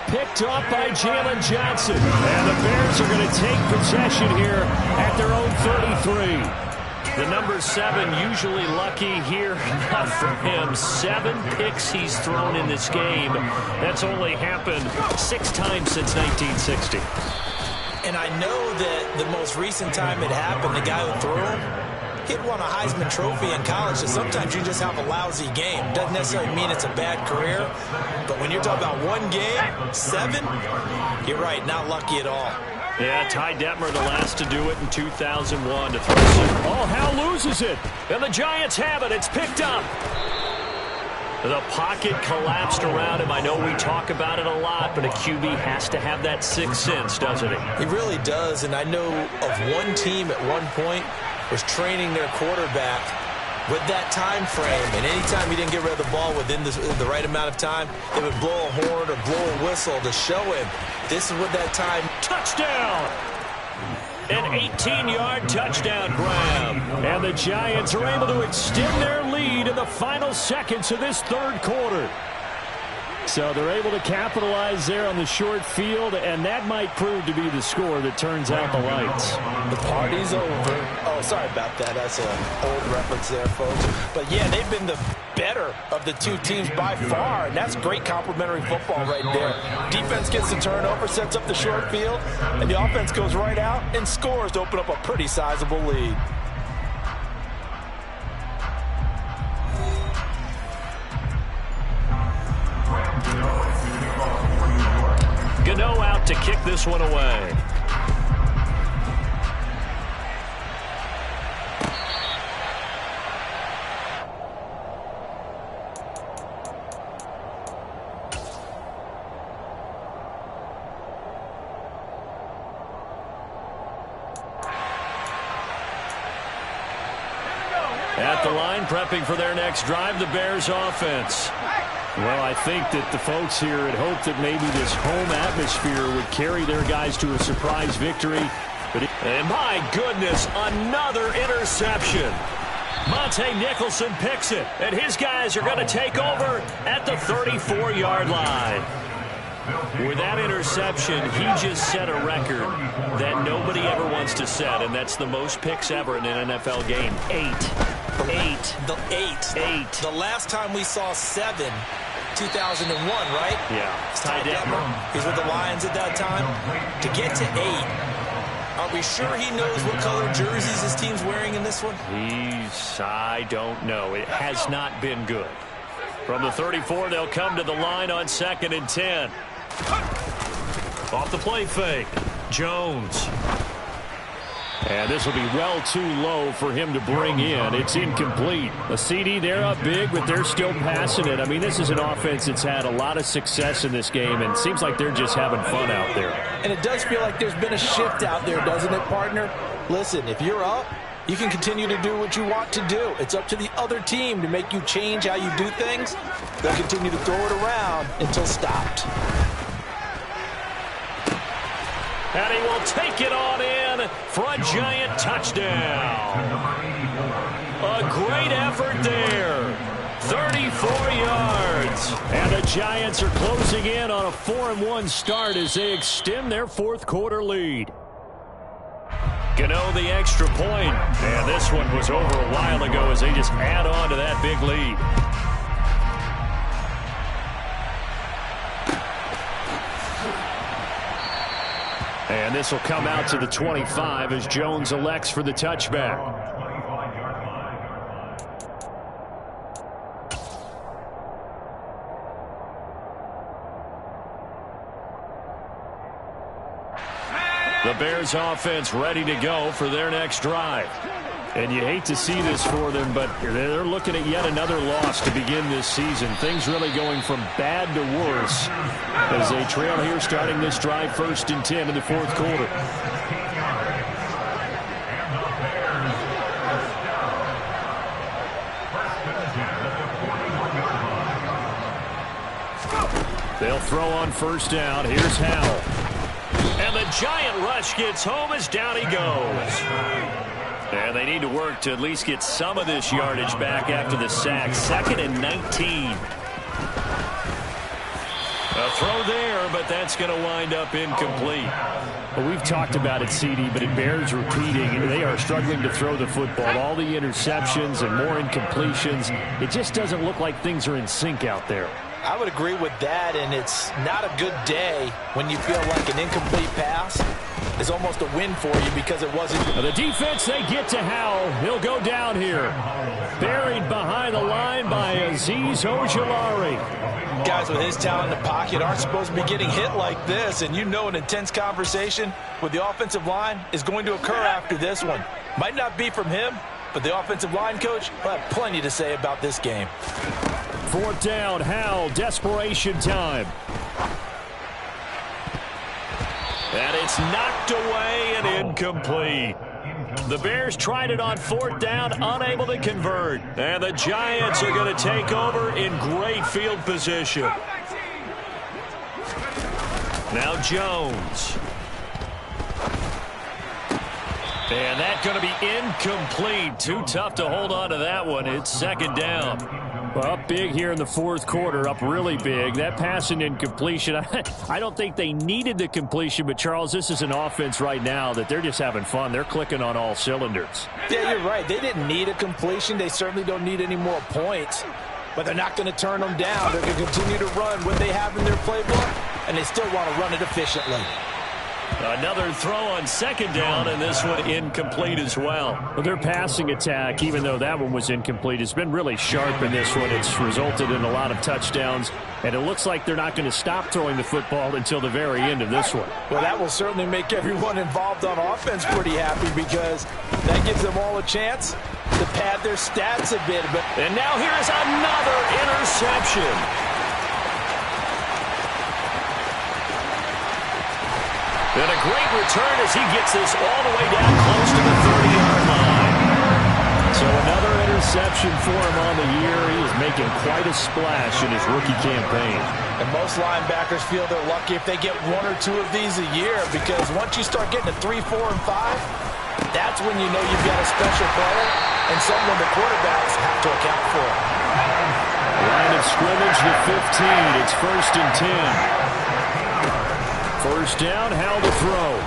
Picked up by Jalen Johnson. And the Bears are going to take possession here at their own 33. The number 7 usually lucky here. Not for him. 7 picks he's thrown in this game. That's only happened 6 times since 1960. And I know that the most recent time it happened, the guy who threw him, he'd won a Heisman Trophy in college, so sometimes you just have a lousy game. Doesn't necessarily mean it's a bad career, but when you're talking about one game, 7, you're right, not lucky at all. Yeah, Ty Detmer, the last to do it in 2001 to throw some. Oh, Hal loses it, and the Giants have it. It's picked up. The pocket collapsed around him. I know we talk about it a lot, but a QB has to have that sixth sense, doesn't he? He really does, and I know of one team at one point was training their quarterback with that time frame, and anytime he didn't get rid of the ball within the right amount of time, they would blow a horn or blow a whistle to show him this is what that time. Touchdown! An 18-yard touchdown grab. And the Giants are able to extend their lead in the final seconds of this third quarter. So they're able to capitalize there on the short field, and that might prove to be the score that turns out the lights. The party's over. Oh, sorry about that. That's an old reference there, folks. But, yeah, they've been the better of the two teams by far, and that's great complimentary football right there. Defense gets the turnover, sets up the short field, and the offense goes right out and scores to open up a pretty sizable lead. Gano out to kick this one away. At the line, prepping for their next drive, the Bears offense. Well, I think that the folks here had hoped that maybe this home atmosphere would carry their guys to a surprise victory. And my goodness, another interception. Monte Nicholson picks it, and his guys are going to take over at the 34-yard line. With that interception, he just set a record that nobody ever wants to set, and that's the most picks ever in an NFL game. 8. The last time we saw 7, 2001, right? Yeah. Ty Detmer. He's with the Lions at that time. To get to 8, are we sure he knows what color jerseys his team's wearing in this one? I don't know. It has not been good. From the 34, they'll come to the line on 2nd and 10. Off the play fake. Jones. And this will be well too low for him to bring in. It's incomplete. A CD, they're up big, but they're still passing it. I mean, this is an offense that's had a lot of success in this game, and it seems like they're just having fun out there. And it does feel like there's been a shift out there, doesn't it, partner? Listen, if you're up, you can continue to do what you want to do. It's up to the other team to make you change how you do things. They'll continue to throw it around until stopped. And he will take it on in for a Giant touchdown. A great effort there. 34 yards. And the Giants are closing in on a 4-1 start as they extend their fourth quarter lead. Gano the extra point. And this one was over a while ago as they just add on to that big lead. And this will come out to the 25 as Jones elects for the touchback. The Bears offense ready to go for their next drive. And you hate to see this for them, but they're looking at yet another loss to begin this season. Things really going from bad to worse as they trail here starting this drive 1st and 10 in the 4th quarter. They'll throw on 1st down. Here's Howell. And the giant rush gets home as down he goes. And they need to work to at least get some of this yardage back after the sack. 2nd and 19. A throw there, but that's going to wind up incomplete. Well, we've talked about it, CD, but it bears repeating. They are struggling to throw the football. All the interceptions and more incompletions. It just doesn't look like things are in sync out there. I would agree with that, and it's not a good day when you feel like an incomplete pass is almost a win for you because it wasn't. The defense, they get to Howell. He'll go down here. Buried behind the line by Azeez Ojulari. Guys with his talent in the pocket aren't supposed to be getting hit like this, and you know an intense conversation with the offensive line is going to occur after this one. Might not be from him, but the offensive line coach will have plenty to say about this game. 4th down, Howell, desperation time. And it's knocked away and incomplete. The Bears tried it on 4th down, unable to convert. And the Giants are going to take over in great field position. Now Jones. And that's going to be incomplete. Too tough to hold on to that one. It's 2nd down. Well, up big here in the 4th quarter, up really big. That pass and incompletion, I don't think they needed the completion, but, Charles, this is an offense right now that they're just having fun. They're clicking on all cylinders. Yeah, you're right. They didn't need a completion. They certainly don't need any more points, but they're not going to turn them down. They're going to continue to run what they have in their playbook, and they still want to run it efficiently. Another throw on 2nd down, and this one incomplete as well. Well, their passing attack, even though that one was incomplete, has been really sharp in this one. It's resulted in a lot of touchdowns, and it looks like they're not going to stop throwing the football until the very end of this one. Well, that will certainly make everyone involved on offense pretty happy because that gives them all a chance to pad their stats a bit. And now here's another interception. And a great return as he gets this all the way down close to the 30-yard line. So another interception for him on the year. He is making quite a splash in his rookie campaign. And most linebackers feel they're lucky if they get 1 or 2 of these a year because once you start getting to 3, 4, and 5, that's when you know you've got a special player and someone the quarterbacks have to account for. Line of scrimmage to 15. It's 1st and 10. 1st down, Howell to throw.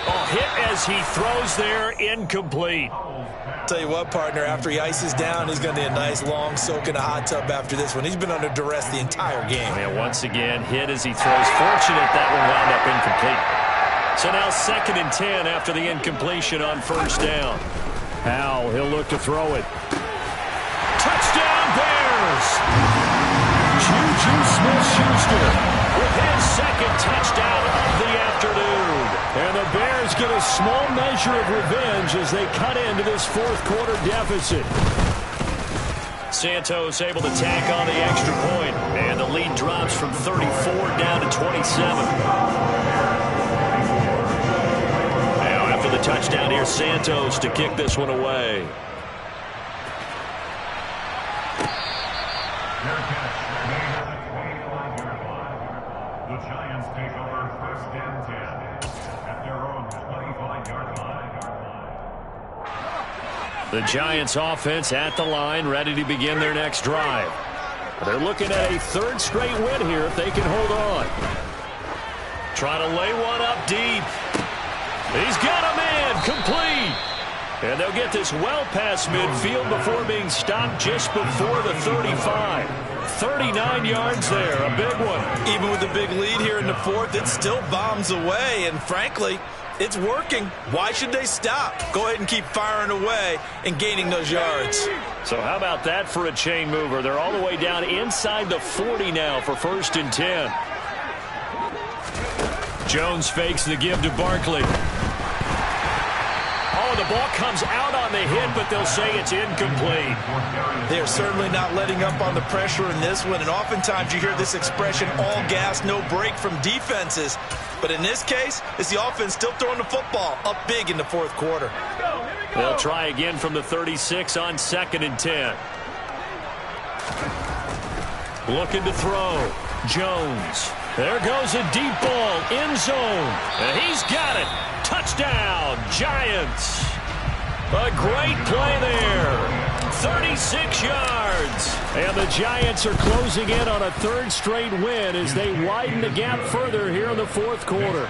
Oh, hit as he throws there, incomplete. Tell you what, partner, after he ices down, he's going to need a nice long soak in a hot tub after this one. He's been under duress the entire game. And once again, hit as he throws. Fortunate that one wound up incomplete. So now 2nd and 10 after the incompletion on 1st down. Howell, he'll look to throw it. Touchdown, Bears! Juju Smith-Schuster with his 2nd touchdown of the afternoon. And the Bears get a small measure of revenge as they cut into this 4th quarter deficit. Santos able to tack on the extra point, and the lead drops from 34 down to 27. Now after the touchdown here, Santos to kick this one away. The Giants take over 1st and 10 at their own 25-yard line. The Giants offense at the line, ready to begin their next drive. They're looking at a 3rd straight win here if they can hold on. Trying to lay one up deep. He's got him in, complete. And they'll get this well past midfield before being stopped just before the 35. 39 yards there, a big one. Even with the big lead here in the fourth, it still bombs away, and frankly, it's working. Why should they stop? Go ahead and keep firing away and gaining those yards. So how about that for a chain mover? They're all the way down inside the 40 now for 1st and 10. Jones fakes the give to Barkley. Oh, the ball comes out on the hit, but they'll say it's incomplete. They're certainly not letting up on the pressure in this one, and oftentimes you hear this expression, all gas, no break from defenses. But in this case, it's the offense still throwing the football up big in the fourth quarter. They'll try again from the 36 on 2nd and 10. Looking to throw. Jones. There goes a deep ball. End zone. And he's got it. Touchdown, Giants. A great play there. 36 yards. And the Giants are closing in on a 3rd straight win as they widen the gap further here in the fourth quarter.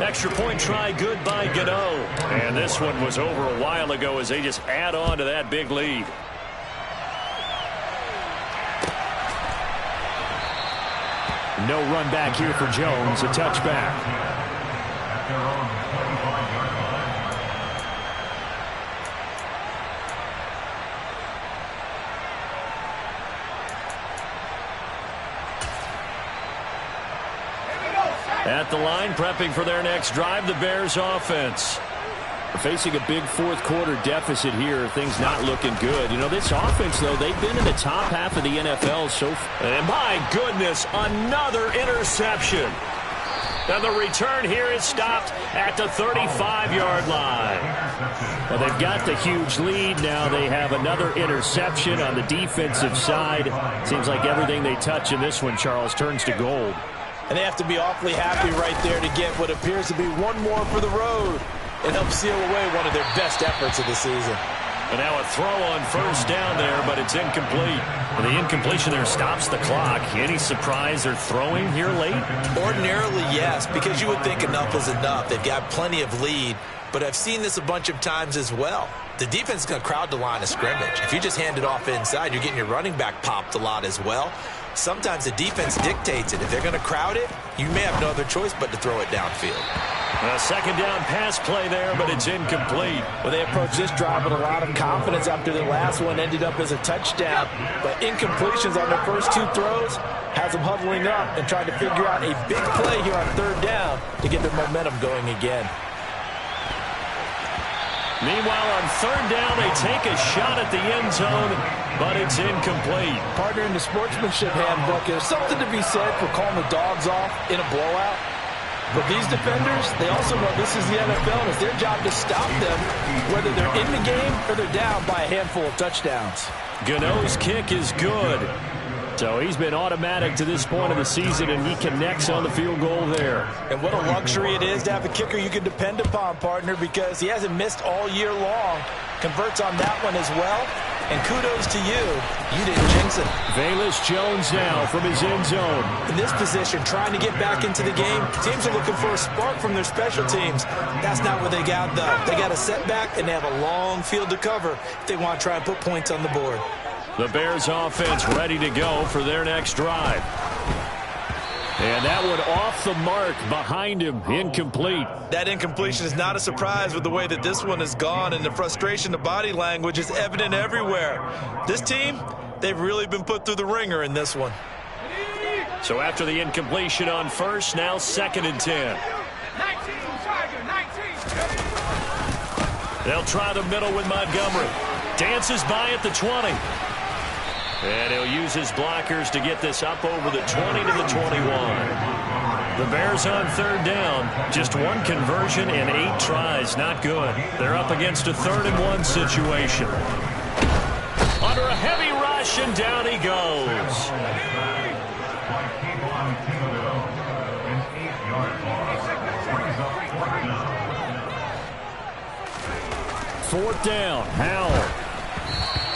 Extra point try good by Gano. And this one was over a while ago as they just add on to that big lead. No run back here for Jones. A touchback. At the line, prepping for their next drive, the Bears offense. Facing a big fourth quarter deficit here, things not looking good. You know, this offense, though, they've been in the top half of the NFL so far. And my goodness, another interception. And the return here is stopped at the 35-yard line. Well, they've got the huge lead. Now they have another interception on the defensive side. Seems like everything they touch in this one, Charles, turns to gold. And they have to be awfully happy right there to get what appears to be one more for the road and help seal away one of their best efforts of the season. And now a throw on 1st down there, but it's incomplete. And the incompletion there stops the clock. Any surprise they're throwing here late? Ordinarily, yes, because you would think enough is enough. They've got plenty of lead, but I've seen this a bunch of times as well. The defense is going to crowd the line of scrimmage. If you just hand it off inside, you're getting your running back popped a lot as well. Sometimes the defense dictates it. If they're going to crowd it, you may have no other choice but to throw it downfield. A 2nd down pass play there, but it's incomplete. Well, they approached this drive with a lot of confidence after the last one ended up as a touchdown. But incompletions on their first 2 throws has them huddling up and trying to figure out a big play here on 3rd down to get their momentum going again. Meanwhile, on 3rd down, they take a shot at the end zone, but it's incomplete. Partner, in the sportsmanship handbook, there's something to be said for calling the dogs off in a blowout. But these defenders, they also know this is the NFL, and it's their job to stop them, whether they're in the game or they're down by a handful of touchdowns. Gano's kick is good. So he's been automatic to this point of the season, and he connects on the field goal there. And what a luxury it is to have a kicker you can depend upon, partner, because he hasn't missed all year long. Converts on that one as well. And kudos to you. You didn't jinx it. Velus Jones now from his end zone. In this position, trying to get back into the game. Teams are looking for a spark from their special teams. That's not what they got, though. They got a setback, and they have a long field to cover if they want to try and put points on the board. The Bears offense ready to go for their next drive. And that one off the mark behind him, incomplete. That incompletion is not a surprise with the way that this one has gone, and the frustration, the body language is evident everywhere. This team, they've really been put through the ringer in this one. So after the incompletion on 1st, now 2nd and 10. They'll try the middle with Montgomery. Dances by at the 20. And he'll use his blockers to get this up over the 20 to the 21. The Bears on 3rd down. Just 1 conversion and 8 tries. Not good. They're up against a 3rd and 1 situation. Under a heavy rush, and down he goes. 4th down. Howell.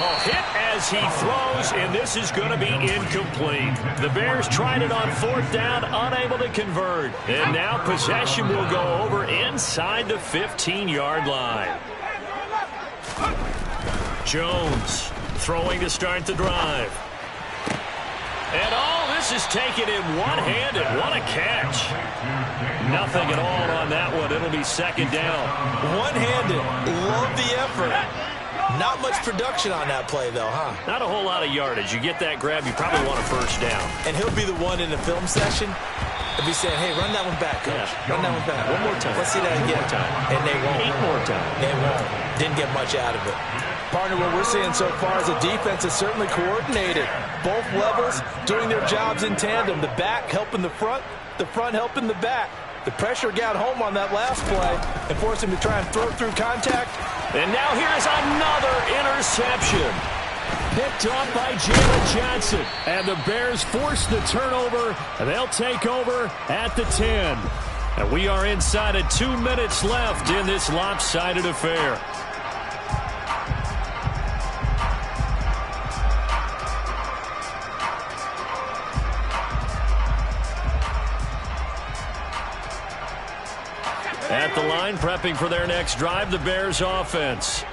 Oh, hit as as he throws, and this is going to be incomplete. The Bears tried it on 4th down, unable to convert. And now possession will go over inside the 15-yard line. Jones throwing to start the drive. And all this is taken in one-handed. What a catch. Nothing at all on that one. It'll be 2nd down. One-handed. Love the effort. Not much production on that play, though, huh? Not a whole lot of yardage. You get that grab, you probably want a 1st down. And he'll be the one in the film session. He'll be saying, hey, run that one back, coach. Yeah. Run that one back. One more time. Let's see that again. One more time. And they won't. 8 more times. They won't. Didn't get much out of it. Partner, what we're seeing so far is the defense is certainly coordinated. Both levels doing their jobs in tandem. The back helping the front helping the back. The pressure got home on that last play and forced him to try and throw through contact. And now here's another interception. Picked off by Jalen Johnson. And the Bears force the turnover, and they'll take over at the 10. And we are inside of 2 minutes left in this lopsided affair. At the line, prepping for their next drive, the Bears offense.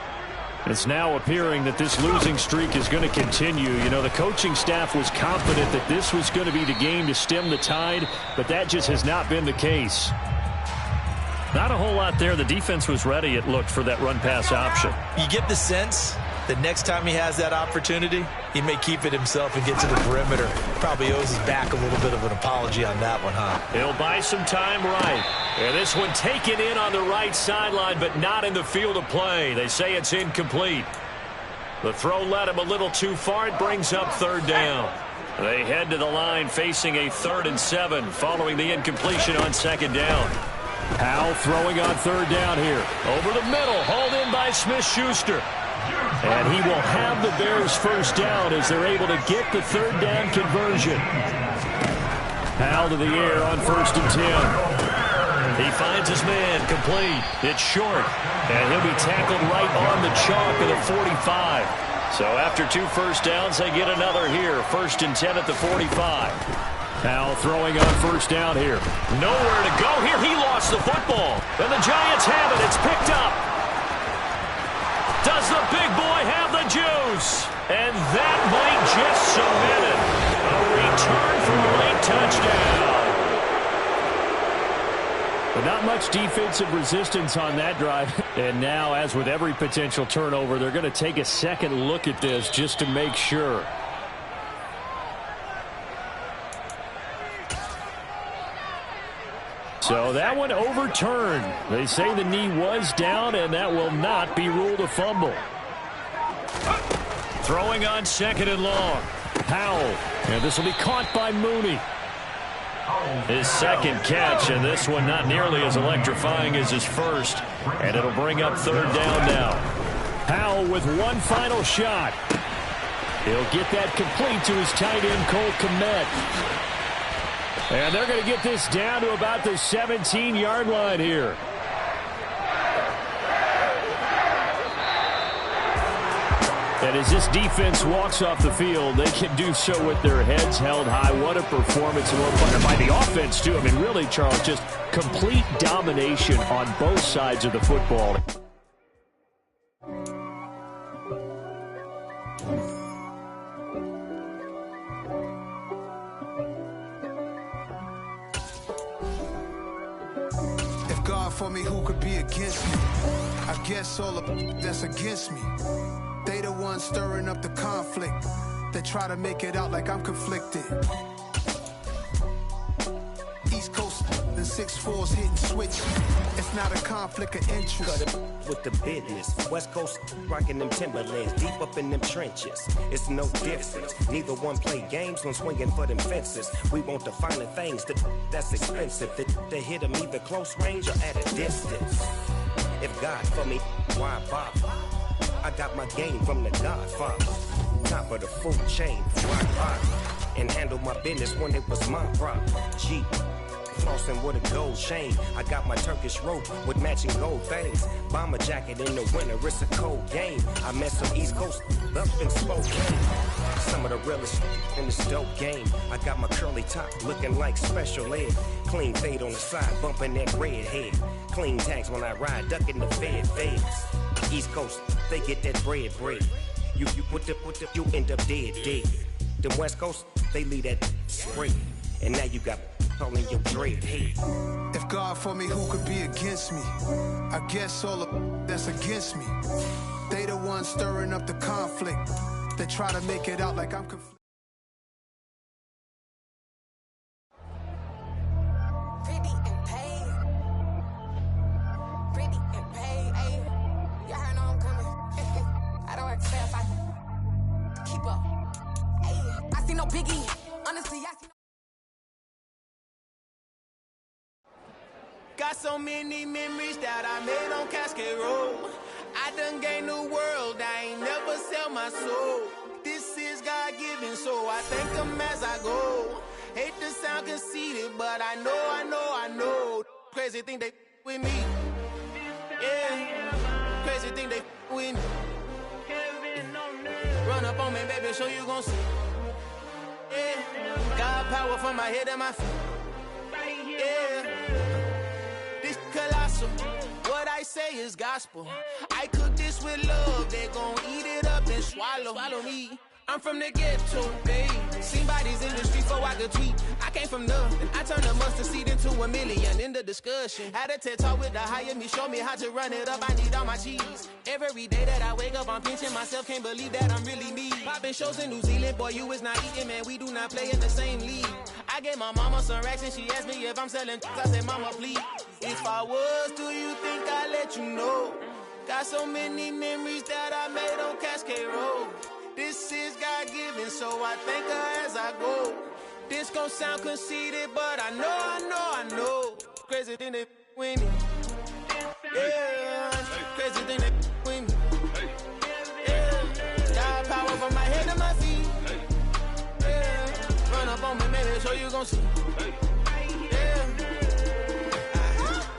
It's now appearing that this losing streak is going to continue. You know, the coaching staff was confident that this was going to be the game to stem the tide, but that just has not been the case. Not a whole lot there. The defense was ready, it looked, for that run-pass option. You get the sense that next time he has that opportunity, he may keep it himself and get to the perimeter. Probably owes his back a little bit of an apology on that one, huh? He'll buy some time right. And this one taken in on the right sideline, but not in the field of play. They say it's incomplete. The throw led him a little too far. It brings up 3rd down. They head to the line facing a 3rd and 7 following the incompletion on 2nd down. Powell throwing on 3rd down here. Over the middle, hauled in by Smith-Schuster. And he will have the Bears 1st down as they're able to get the 3rd down conversion. Powell to the air on 1st and 10. He finds his man, complete. It's short, and he'll be tackled right on the chalk of the 45. So after 2 first downs, they get another here. 1st and 10 at the 45. Powell throwing on 1st down here. Nowhere to go here. He lost the football. And the Giants have it. It's picked up. Does the big boy have the juice? And that might just cement it. A return for a late touchdown. But not much defensive resistance on that drive. And now, as with every potential turnover, they're going to take a second look at this just to make sure. So that one overturned. They say the knee was down, and that will not be ruled a fumble. Throwing on 2nd and long. Powell. And this will be caught by Mooney. His 2nd catch, and this one not nearly as electrifying as his 1st. And it'll bring up 3rd down now. Powell with one final shot. He'll get that complete to his tight end, Cole Kmet. And they're going to get this down to about the 17-yard line here. And as this defense walks off the field, they can do so with their heads held high. What a performance by the offense, too. I mean, really, Charles, just complete domination on both sides of the football. If God for me, who could be against me? I guess all of that's against me. They the ones stirring up the conflict. They try to make it out like I'm conflicted. East Coast, the 6'4's hitting switch. It's not a conflict of interest. Cut it with the business. West Coast rocking them Timberlands, deep up in them trenches. It's no difference. Neither one play games when swinging for them fences. We want the finer things that's expensive. They hit them either close range or at a distance. If God for me, why bother? I got my game from the Godfather. Top of the food chain, rock bottom. And handle my business when it was my problem. G, flossing with a gold chain. I got my Turkish rope with matching gold things. Bomber jacket in the winter, it's a cold game. I met some East Coast up in Spokane. Some of the realest in this dope game. I got my curly top looking like special ed. Clean fade on the side, bumping that red head. Clean tags when I ride, ducking the feds. East Coast, they get that bread. You you end up dead. The West Coast, they leave that spray. And now you got all in your dread head. If God for me, who could be against me? I guess all the that's against me. They the ones stirring up the conflict. They try to make it out like I'm conflicted. No biggie, honestly, I see no. Got so many memories that I made on Cascade Road. I done gained the world, I ain't never sell my soul. This is God-given, so I thank him as I go. Hate to sound conceited, but I know. Crazy thing they with me. Yeah, crazy thing they with me. Run up on me, baby, so you gon' see. Yeah, God power from my head and my feet. Yeah, this colossal. What I say is gospel. I cook this with love. They gon' eat it up and swallow me. I'm from the ghetto, babe. Seen bodies in the street before I could tweet. I came from nothing. I turned a mustard seed into a million in the discussion. Had a TED talk with the higher me, show me how to run it up. I need all my cheese. Every day that I wake up, I'm pinching myself. Can't believe that I'm really me. Popping shows in New Zealand, boy, you is not eating, man. We do not play in the same league. I gave my mama some racks and she asked me if I'm selling. I said, mama, please. If I was, do you think I'd let you know? Got so many memories that I made on Cascade Road. This is God-given, so I thank her as I go. This gon' sound conceited, but I know. Crazy thing they with me. Yeah, crazy thing they with me. Yeah, God power from my head to my feet. Yeah, run up on me, maybe, so you gon' see.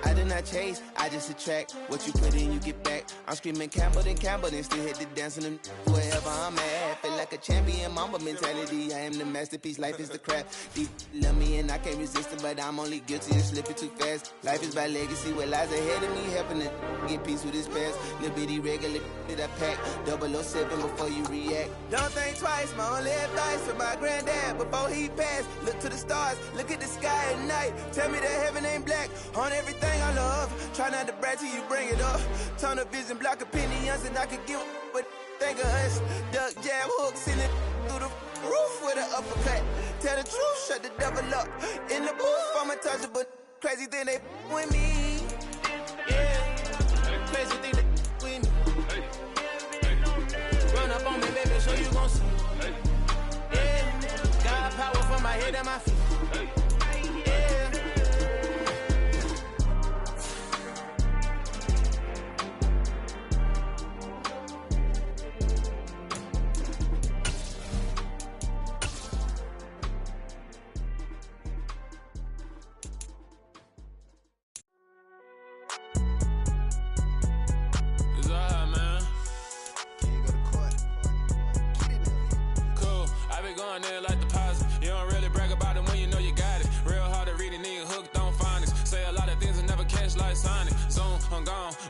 I did not chase, I just attract. What you put in, you get back. I'm screaming Campbell, then still hit the dance and them wherever I'm at. Feel like a champion, mamba mentality. I am the masterpiece, life is the crap. Deep love me and I can't resist it, but I'm only guilty of slipping too fast. Life is by legacy, what lies ahead of me, helping to get peace with this past. Little bitty regular that I pack, 007 before you react. Don't think twice, my only advice for my granddad before he passed. Look to the stars, look at the sky at night. Tell me that heaven ain't black on everything I love. Try not to brag till you bring it up. Tunnel vision, block opinions, and I could give but think of us. Duck jab hooks in it through the roof with an uppercut. Tell the truth, shut the devil up. In the booth, I'm untouchable. Crazy thing they with me. Yeah, crazy thing they with me. Run up on me, baby, so you gon' see. Yeah, God power from my head and my feet.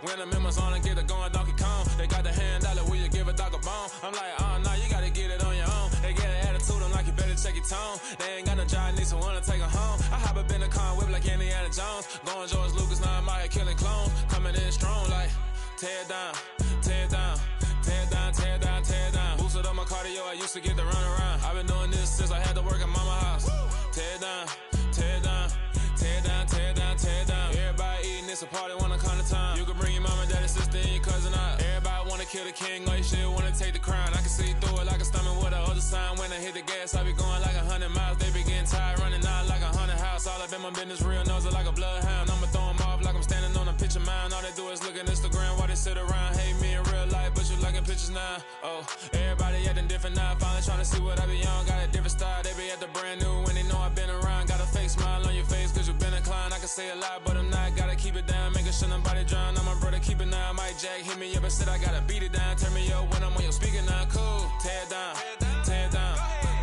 When the members on and get it going Donkey Kong, they got the hand dollar, will you give a dog a bone? I'm like, oh no, you gotta get it on your own. They get an attitude, I'm like, you better check your tone. They ain't got no job, need someone to take her home. I hop up in the car, whip like Indiana Jones. Going George Lucas, now I'm out here killing clones. Coming in strong like, tear down, tear down, tear down, tear down, tear down. Boosted up my cardio, I used to get to run around. I've been doing this since I had to work at mama house. Tear down, tear down, tear down, tear down, tear down. Everybody eating, it's a party, wanna come to time. You can bring your mama, daddy, sister, and your cousin out. Everybody wanna kill the king, or you shit wanna take the crown. I can see through it like a stomach with a other sign. When I hit the gas, I be going like 100 miles. They be getting tired, running out like 100 house. All up in my business, real nose like a bloodhound. I'ma throw 'em off like I'm standing on a picture mound. All they do is look at Instagram while they sit around. Hate me in real life, but you liking pictures now. Oh, everybody acting different now. Finally trying to see what I be on. Got a different style, they be at the brand new when they know I've been around. Got a fake smile on your face, cause you been a say a lot, but I'm not. Gotta keep it down, making sure nobody drown. I'm my brother, keep it down. Mike Jack hit me up and said I gotta beat it down. Turn me up when I'm on your speaker now. Cool, tear it down, tear it down,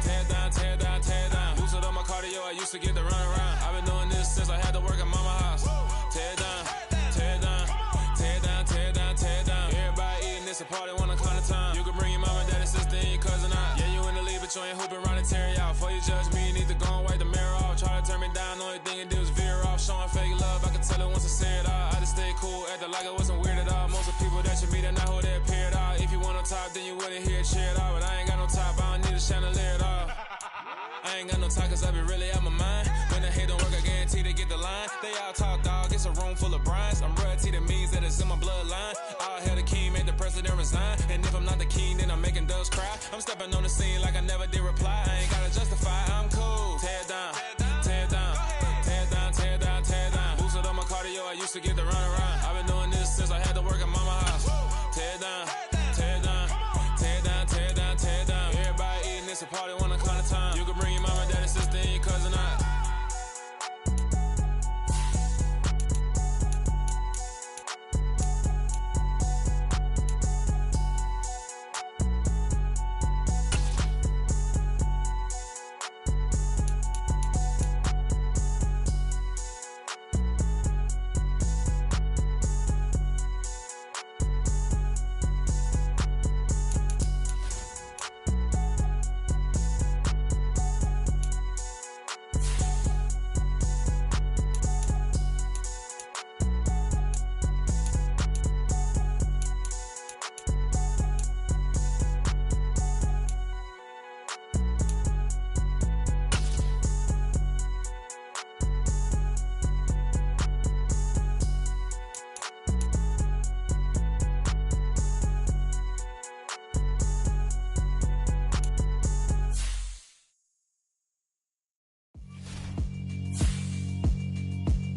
tear it down, tear it down, tear it down. Boosted up my cardio, I used to get to run around. I've been doing this since I had to work at mama house. Tear it down, tear it down, tear it down, tear it down, tear it down. Everybody eating this a party, wanna climb the time. You can bring your mama, daddy, sister, and your cousin out. Yeah, you in the lead, but you ain't hooping around and tear it out. Before you judge me, you need to go and wipe the mirror off. Try to turn me down, the only thing it did was veer off. Showing fake love, I can tell it once I say it all. I just stay cool, acting like it wasn't weird at all. Most of the people that you meet are not who they appear at all. If you want on top, then you wouldn't hear it cheer at all. But I ain't got no top, I don't need a chandelier at all. I ain't got no time, cause I be really out my mind. When the hate don't work, I guarantee they get the line. They all talk, dog, it's a room full of brines. I'm royalty, that means that it's in my bloodline. All hell the king, made the president resign. And if I'm not the king, then I'm making doves cry. I'm stepping on the scene like I never did reply. I ain't gotta justify, I'm cool. Tear it down, tear it down, tear it down, tear it down, tear it down. Boosted on my cardio, I used to get to run around. I've been doing this since I had to work at mama house. Tear it down, tear it down, tear it down, tear it down, tear it down. Everybody eating this a party, wanna climb the time. You can bring your mama, daddy, sister, and your cousin out.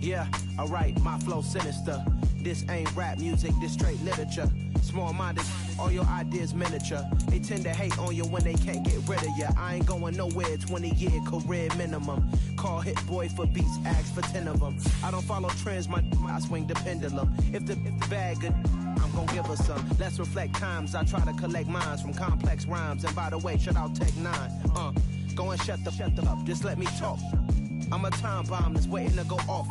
Yeah, alright, my flow sinister. This ain't rap music, this straight literature. Small-minded, all your ideas miniature. They tend to hate on you when they can't get rid of you. I ain't going nowhere, 20-year career minimum. Call Hit Boy for beats, ask for 10 of them. I don't follow trends, I swing the pendulum. If the bag good, I'm gon' give her some. Let's reflect times, I try to collect minds from complex rhymes. And by the way, shout out Tech 9. Go and shut the up, just let me talk. I'm a time bomb that's waiting to go off.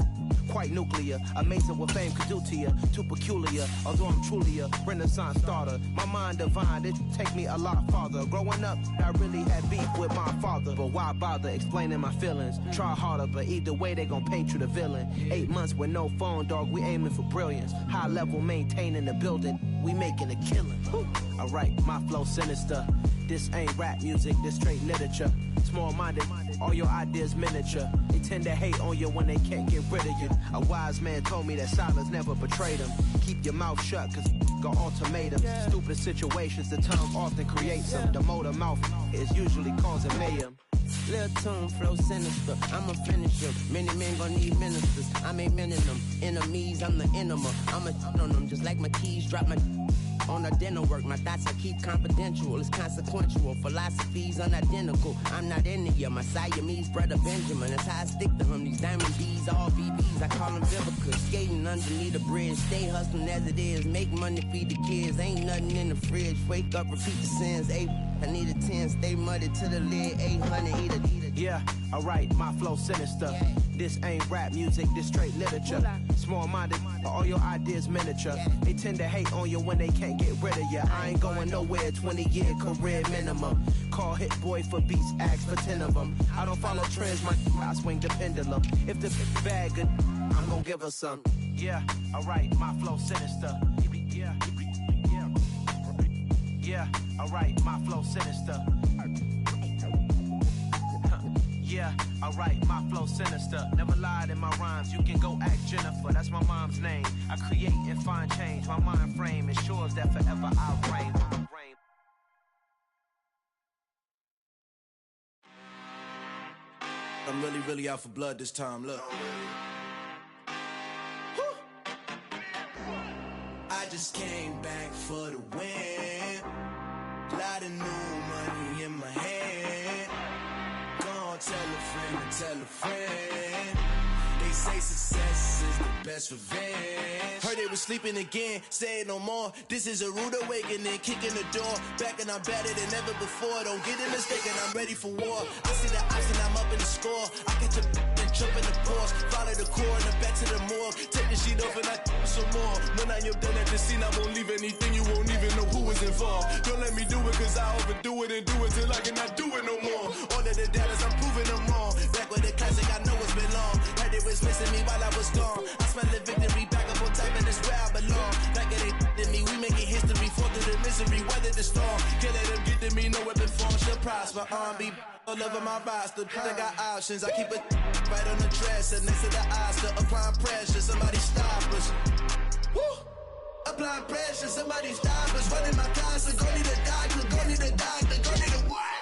Quite nuclear, amazing what fame could do to you. Too peculiar, although I'm truly a renaissance starter. My mind divine, it take me a lot farther. Growing up, I really had beef with my father. But why bother explaining my feelings? Try harder, but either way they gon' paint you the villain. 8 months with no phone, dog, we aiming for brilliance. High level, maintaining the building, we making a killing. Alright, my flow sinister. This ain't rap music, this straight literature. Small-minded, all your ideas miniature. They tend to hate on you when they can't get rid of you. A wise man told me that silence never betrayed him. Keep your mouth shut, cause got ultimatums. Stupid situations, the tongue often creates them. The motor mouth is usually causing mayhem. Lil' tune, flow sinister, I'm a finisher. Many men gon' need ministers, I'm a men in them. Enemies, I'm the enema. I'm a on them, just like my keys, drop my on the dinner work. My thoughts I keep confidential, it's consequential. Philosophies unidentical, I'm not in it yet. My Siamese brother Benjamin, that's how I stick to him. These diamond B's, all BBs, I call them Vivica. Skating underneath the bridge, stay hustling as it is. Make money, feed the kids, ain't nothing in the fridge. Wake up, repeat the sins, I need a 10, stay muddy to the lid, 800, eat a. Yeah, alright, my flow sinister. This ain't rap music, this straight literature. Small-minded, all your ideas miniature. They tend to hate on you when they can't get rid of you. I ain't going nowhere, 20-year career minimum. Call Hit Boy for beats, ask for 10 of them. I don't follow trends, I swing the pendulum. If the bag good, I'm gon' give her some. Yeah, alright, my flow sinister. Yeah, alright, my flow sinister. Yeah, alright, my flow sinister. Never lied in my rhymes, you can go ask Jennifer, that's my mom's name. I create and find change, my mind frame ensures that forever I reign. I'm really out for blood this time, look. I just came back for the win. Lot of new money in my hand. Tell a friend to tell a friend. They say success is the best revenge. Heard they was sleeping again, say it no more. This is a rude awakening, kicking the door. Back and I'm better than ever before. Don't get it mistaken, I'm ready for war. I see the option, I'm up in the score. I get to and jump in the Porsche. Follow the core and then back to the morgue. Take the sheet off and I some more. When I am done at the scene, I won't leave anything. You won't even know who is involved. Don't let me do it, cause I overdo it and do it till I cannot do it no more. All of the doubters, I'm proving them wrong. Back with the classic, I know it's been long. Heard they was missing me while I was gone. I smell the victory, back up on type, and it's where I belong. Like it ain't to me, we making history. Fall through the misery, weather the storm. Can't let them get to me, no weapon form should prosper. Be all over my roster. I got options, I keep it right on the dresser. Next to the Oscar, applying pressure. Somebody stop us. Woo! Applying pressure, somebody stop us. Running my concert, go need a doctor, go need a doctor, go need a what?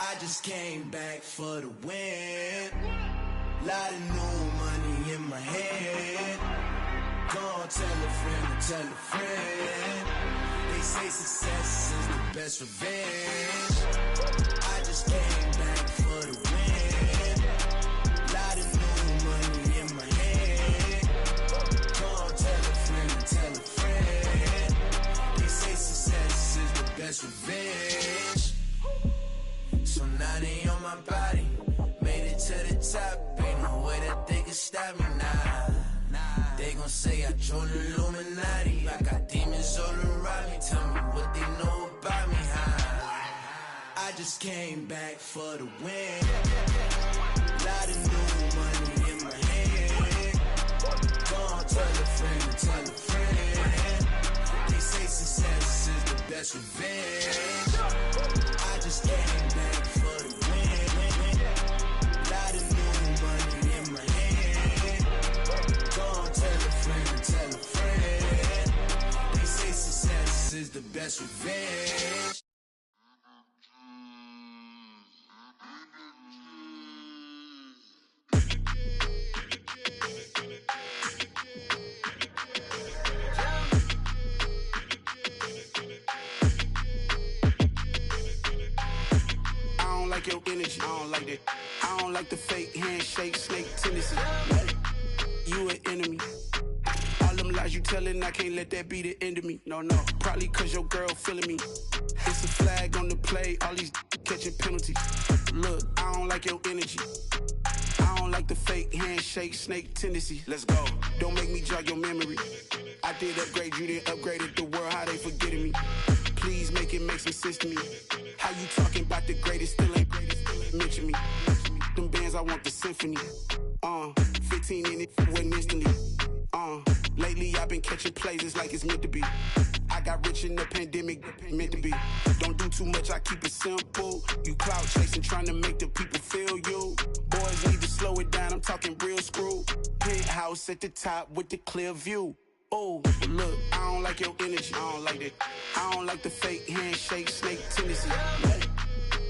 I just came back for the win. Lot of new money in my head. Go tell a friend and tell a friend. They say success is the best revenge. I just came back for the win. Lot of new money in my head. Go tell a friend and tell a friend. They say success is the best revenge. So now they on my body. Made it to the top. Ain't no way that they can stop me now. They gon' say I joined the Illuminati. I got demons all around me. Tell me what they know about me, huh? I just came back for the win. Lot of new money in my head. Gonna tell a friend and tell a friend. They say success is the best revenge. I just came back for the win. Lot of new money in my head. Gonna tell a friend and tell a friend. They say success is the best revenge. Like your energy, I don't like that. I don't like the fake handshake, snake tendency. You an enemy. All them lies you telling, I can't let that be the end of me. No, probably cause your girl feeling me. It's a flag on the play, all these catching penalties. Look, I don't like your energy. I don't like the fake handshake, snake tendency. Let's go. Don't make me jog your memory. I did upgrade, you didn't upgrade it. The world, how they forgetting me. Please make it make some sense to me. How you talking about the greatest, still ain't mention me. Them bands, I want the symphony. 15 in it, wasn't instantly. Lately I've been catching plays, it's like it's meant to be. I got rich in the pandemic, meant to be. Don't do too much, I keep it simple. You clout chasing, trying to make the people feel you. Boys need to slow it down, I'm talking real screw. Penthouse at the top with the clear view. Oh, look, I don't like your energy, I don't like that. I don't like the fake handshake, snake tendency.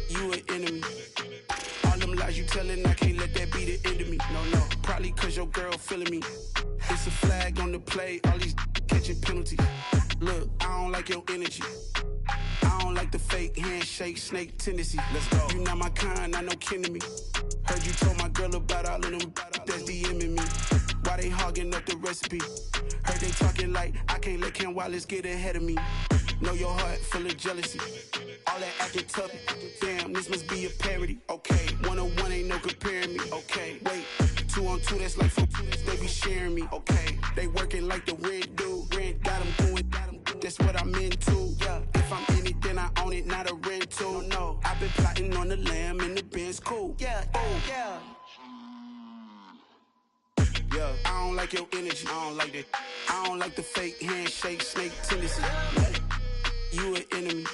You an enemy. All them lies you telling, I can't let that be the end of me. No, probably cause your girl feeling me. It's a flag on the play, all these catching penalties. Look, I don't like your energy. I don't like the fake handshake, snake tendency. Let's go. You not my kind, I know kin to me. Heard you told my girl about all of them that's DMing me. Why they hogging up the recipe? Heard they talking like I can't let Ken Wallace get ahead of me. Know your heart full of jealousy. All that acting tough, damn, this must be a parody. Okay, 1-on-1 ain't no comparing me. Okay, wait, 2-on-2, that's like 4-2, they be sharing me. Okay, they working like the rent do. Rent got them going, that's what I'm into. Yeah, if I'm in it, then I own it, not a rental. No, I've been plotting on the lamb and the Benz cool. Yeah, oh, yeah. Yeah, I don't like your energy, I don't like that. I don't like the fake handshake, snake tendency. You an enemy.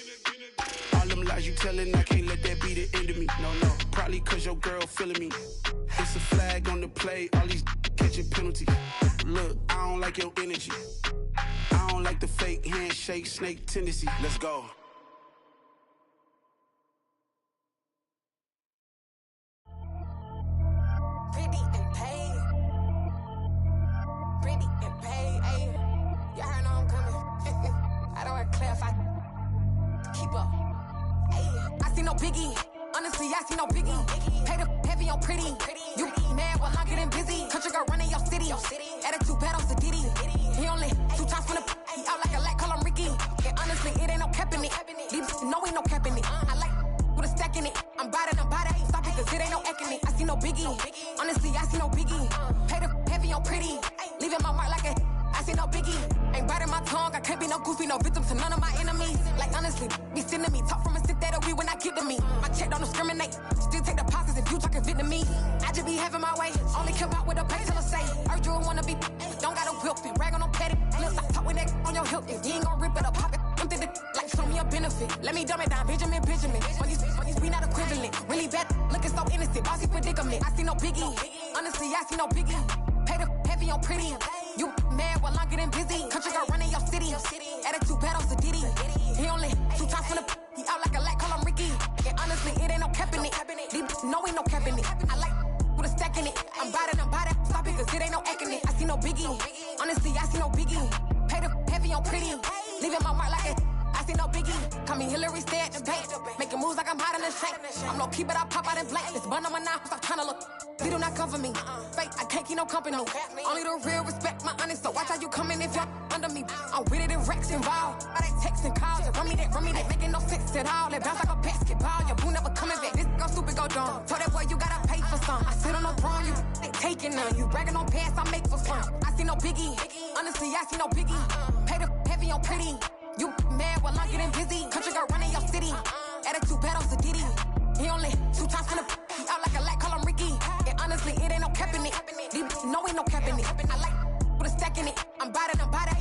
All them lies you telling, I can't let that be the end of me. No, probably cause your girl feeling me. It's a flag on the play, all these catching penalties. Look, I don't like your energy. I don't like the fake handshake, snake tendency. Let's go. Pretty and paid. Pretty and paid, ayy. Y'all heard I'm coming. I don't want to clarify. Keep up. Ayy, I see no biggie. Honestly, I see no biggie. Pay the heavy heavy on pretty. You mad while I'm getting busy. Country girl running your city. Attitude bad on Diddy. He only 2 times from the he out like a lack, call him Ricky. And honestly, it ain't no cap in it. These know ain't no cap in it. I like with a stack in it. I'm bout it. Stop it, cause it ain't no eck in it. I see no biggie. Honestly, I see no biggie. Pay the heavy on pretty. Leaving my mark like a I see no biggie. Ain't biting my tongue. I can't be no goofy, no victim to none of my enemies. Like honestly, be sending me talk from a sit that we when I get to me. My check don't discriminate. Still take deposits if you talking Vietnamese. I just be having my way. Only care about what the pay till I say. Urge you wanna be. Don't got a whip and rag on no petty. Look like talk with that on your hip. If you ain't gon' rip it up, pop it. Empty the like show me a benefit. Let me dumb it down, Benjamin. On these we not equivalent. Really bad, looking so innocent. Bossy predicament. I see no biggie. Honestly, I see no biggie. Pay the heavy on pretty. You mad while I'm getting busy. Country girl running your city. Attitude bad on Diddy. He only 2 times from the he out like a lack, call him Ricky. And honestly, it ain't no cap in it. These know ain't no cap in it. I like with a stack in it. I'm bout it. Stop it, cause it ain't no eck in it. I see no biggie. Honestly, I see no biggie. Pay the heavy on pretty. Leaving my mark like a I see no biggie. Call me Hillary, stay at the bank. Making moves like I'm hiding in shank. I'm low key, but I pop out in blank. This bun on my knife, stop trying to look. They do not cover me. Fake, I can't keep no company. Only the real respect my honest. So watch how you coming if you're under me. I'm with it in Rex involved. I they text and calls. Just run me that. Making no sense at all. They bounce like a basketball. Your boo never coming back. This go stupid, go dumb. Told that boy you gotta pay for some. I sit on no throne, you ain't taking none. You bragging on pants, I make for fun. I see no biggie. Honestly, I see no biggie. Pay the heavy on pretty. You mad while I'm getting busy. Country girl running your city. Attitude bad on Diddy. He only 2 times from the he out like a lack, call him Ricky. And honestly, it ain't no cap in it. These know ain't no cap in it. I like with a stack in it. I'm bout it.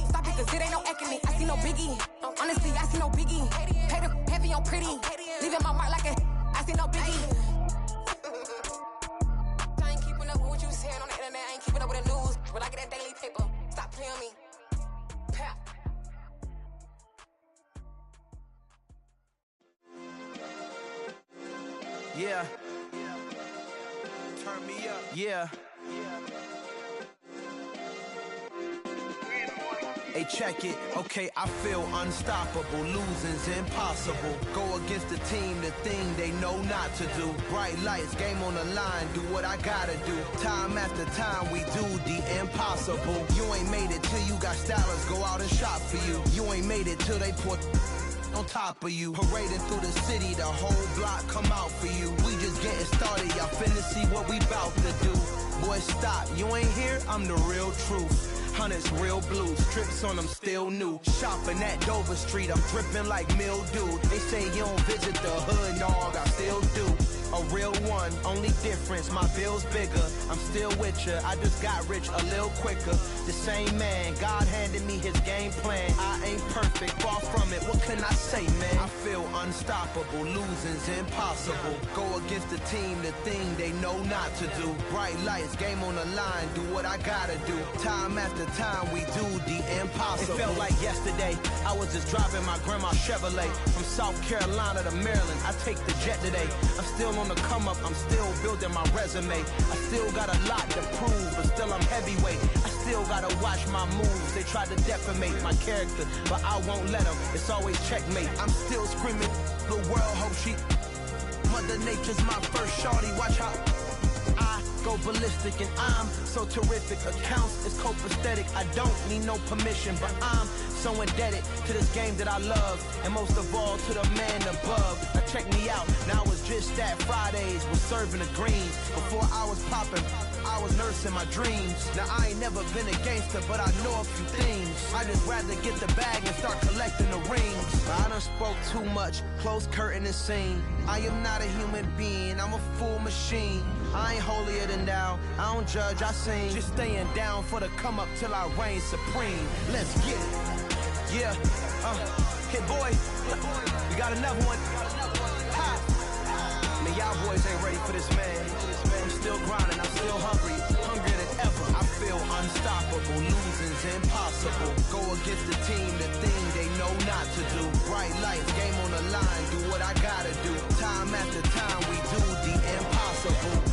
Stop it, cause it ain't no eck in it. I see no biggie. Honestly, I see no biggie. Pay the heavy on pretty. Leaving my mark like a I see no biggie. I ain't keeping up with what you saying on the internet. I ain't keeping up with the news. But I get that daily paper. Stop playing on me. Pap. Yeah. Turn me up. Yeah. Hey, check it. Okay, I feel unstoppable. Losing's impossible. Go against the team, the thing they know not to do. Bright lights, game on the line, do what I gotta do. Time after time, we do the impossible. You ain't made it till you got stylers go out and shop for you. You ain't made it till they put on top of you. Parading through the city, the whole block come out for you. We just getting started, y'all finna see what we bout to do. Boy, stop, you ain't here, I'm the real truth. Hundreds real blue, strips on them still new. Shopping at Dover Street, I'm dripping like mildew. They say you don't visit the hood, dog, I still do. A real one, only difference, my bill's bigger. I'm still with ya, I just got rich a little quicker. The same man, God handed me his game plan. I ain't perfect, far from it, what can I say, man? I feel unstoppable, losing's impossible. Go against the team, the thing they know not to do. Bright lights, game on the line, do what I gotta do. Time after time, we do the impossible. It felt like yesterday, I was just driving my grandma's Chevrolet. From South Carolina to Maryland, I take the jet today. I'm still on the come up, I'm still building my resume. I still got a lot to prove, but still I'm heavyweight. I still gotta watch my moves. They tried to defamate my character, but I won't let them. It's always checkmate. I'm still screaming, the world hope she. Mother Nature's my first shorty, watch how I go ballistic and I'm so terrific. Accounts is copacetic, I don't need no permission, but I'm so indebted to this game that I love, and most of all to the man above. Now check me out, now it's just that Fridays was serving the greens. Before I was popping, I was nursing my dreams. Now I ain't never been a gangster, but I know a few things. I just rather get the bag and start collecting the rings. I done spoke too much, close curtain and scene. I am not a human being, I'm a full machine. I ain't holier than thou, I don't judge, I sing. Just staying down for the come up till I reign supreme. Let's get it. Yeah, hey boy, we got another one. Ha. Man, y'all boys ain't ready for this, man. I'm still grinding, I'm still hungry, hungrier than ever. I feel unstoppable, losing's impossible. Go against the team, the thing they know not to do. Bright lights, game on the line, do what I gotta do. Time after time, we do the impossible.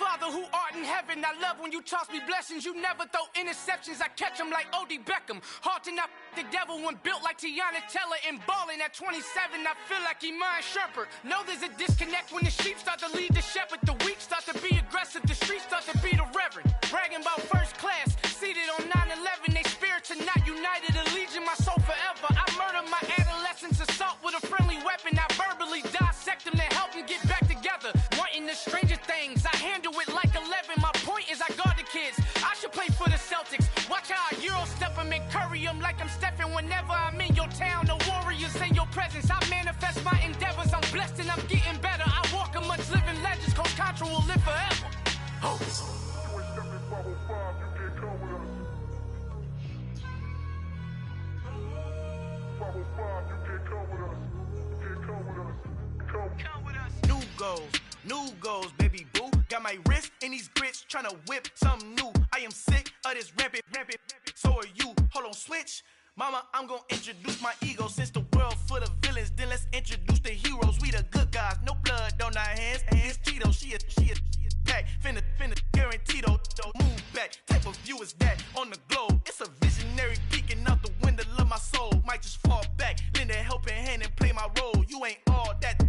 Father who art in heaven, I love when you toss me blessings. You never throw interceptions, I catch them like O.D. Beckham. Hard to not the devil when built like Tiana Teller and balling at 27. I feel like Iman Shumpert. Know there's a disconnect when the sheep start to lead the shepherd. The weak start to be aggressive, the streets start to be the reverend. Bragging about first class, seated on 9/11. They spirits are not united, a legion, my soul forever. I murder my adolescence, assault with a friendly weapon. I verbally dissect them to help them get back together. Wanting the stranger things, I handle it like 11. My point is I guard the kids. I should play for the Celtics. Watch how I Euro step them and curry them like I'm Stephen. Whenever I'm in your town, the Warriors in your presence. I manifest my endeavors. I'm blessed and I'm getting better. I walk amongst living legends. Coach Contra will live forever. Oh. New goals, baby boo. Got my wrist in these grits, tryna whip something new. I am sick of this rampant. So are you. Hold on, switch. Mama, I'm gonna introduce my ego. Since the world full of villains, then let's introduce the heroes. We the good guys, no blood on our hands. It's Tito, she a back. Finna guaranteed, move back. Type of view is that on the globe? It's a visionary peeking out the window of my soul. Might just fall back, lend a helping hand and play my role. You ain't all that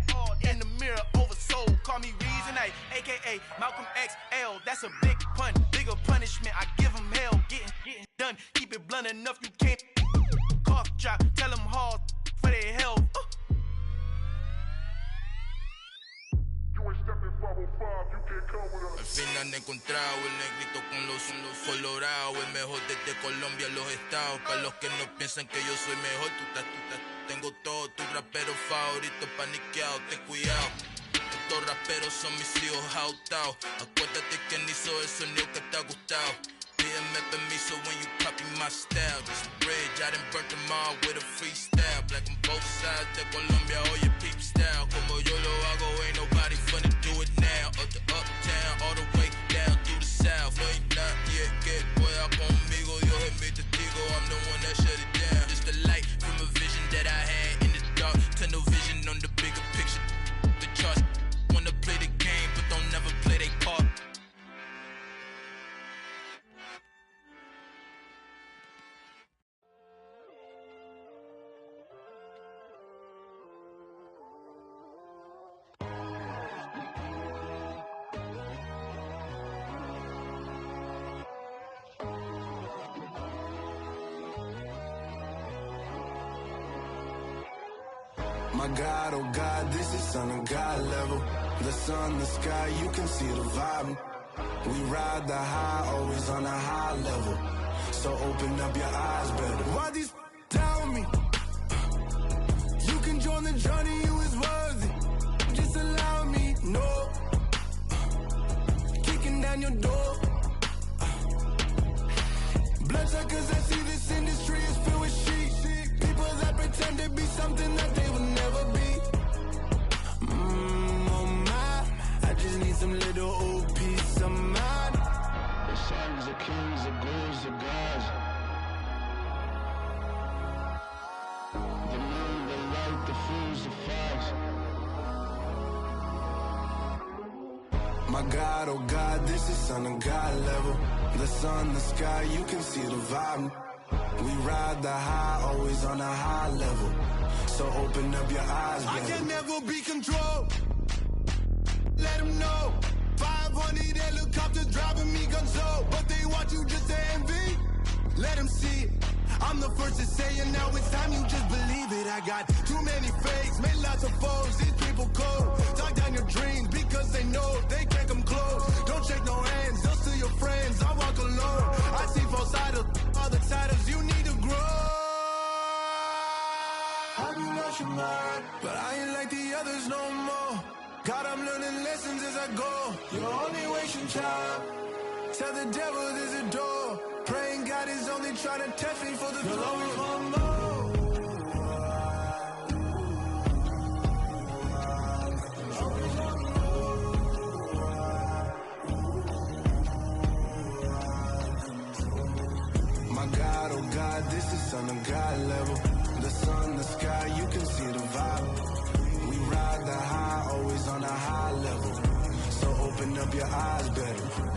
in the mirror oversold. Call me Reason A, aka Malcolm XL. That's a big pun, bigger punishment. I give him hell, getting done. Keep it blunt enough, you can't cough drop. Tell them hard for their health. Al fin han encontrado el negrito con los colorados, el mejor desde Colombia a los estados. Para los que no piensan que yo soy mejor, tengo todo, tus raperos favoritos paniqueados, ten cuidado. Estos raperos son mis hijos adoptados. Acuérdate quién hizo el sonido que te ha gustado. Pídeme permiso when you copy my style. This bridge, I done burnt them all with a freestyle. Black on both sides de Colombia, oye peep style. Como yo lo hago, ain't nobody finna do it now. Up to uptown, all the way down through the south. No hay nadie que pueda conmigo, Dios es mi testigo. I'm the one that shut it down. Just a light from a vision that I had in the dark. Tunnel vision on the bigger picture. The charts wanna play the game, but don't never play their part. My God, oh God, this is Son of God level. The sun, the sky, you can see the vibe. We ride the high, always on a high level. So open up your eyes better. Why these tell me? You can join the journey, you is worthy. Just allow me, no. Kicking down your door. Bloodsuckers, I see this industry is filled with sheep. People that pretend to be something that they will never be. Oh my, I just need some little old peace of mind. The sons of kings, the ghouls, the gods. The moon, the light, the fools, the fogs. My God, oh God, this is Son of God level. The sun, the sky, you can see the vibe. We ride the high, always on a high level. So open up your eyes, baby. I can never be controlled. Let them know. 500 helicopters driving me gonzo. But they want you just to envy. Let them see it. I'm the first to say it, now it's time you just believe it. I got too many fakes, made lots of foes. These people cold. Talk down your dreams because they know they can't come close. Don't shake no hands, those to your friends. I walk alone. I see both idols, other titles. You need to grow. Have you lost your mind? But I ain't like the others no more. God, I'm learning lessons as I go. You're only wasting time. Tell the devil there's a door. Praying God is only trying to test me for the glory of more. My God, oh God, this is Son of God level. The sun, the sky, you can see the vibe. We ride the high, always on a high level. So open up your eyes better.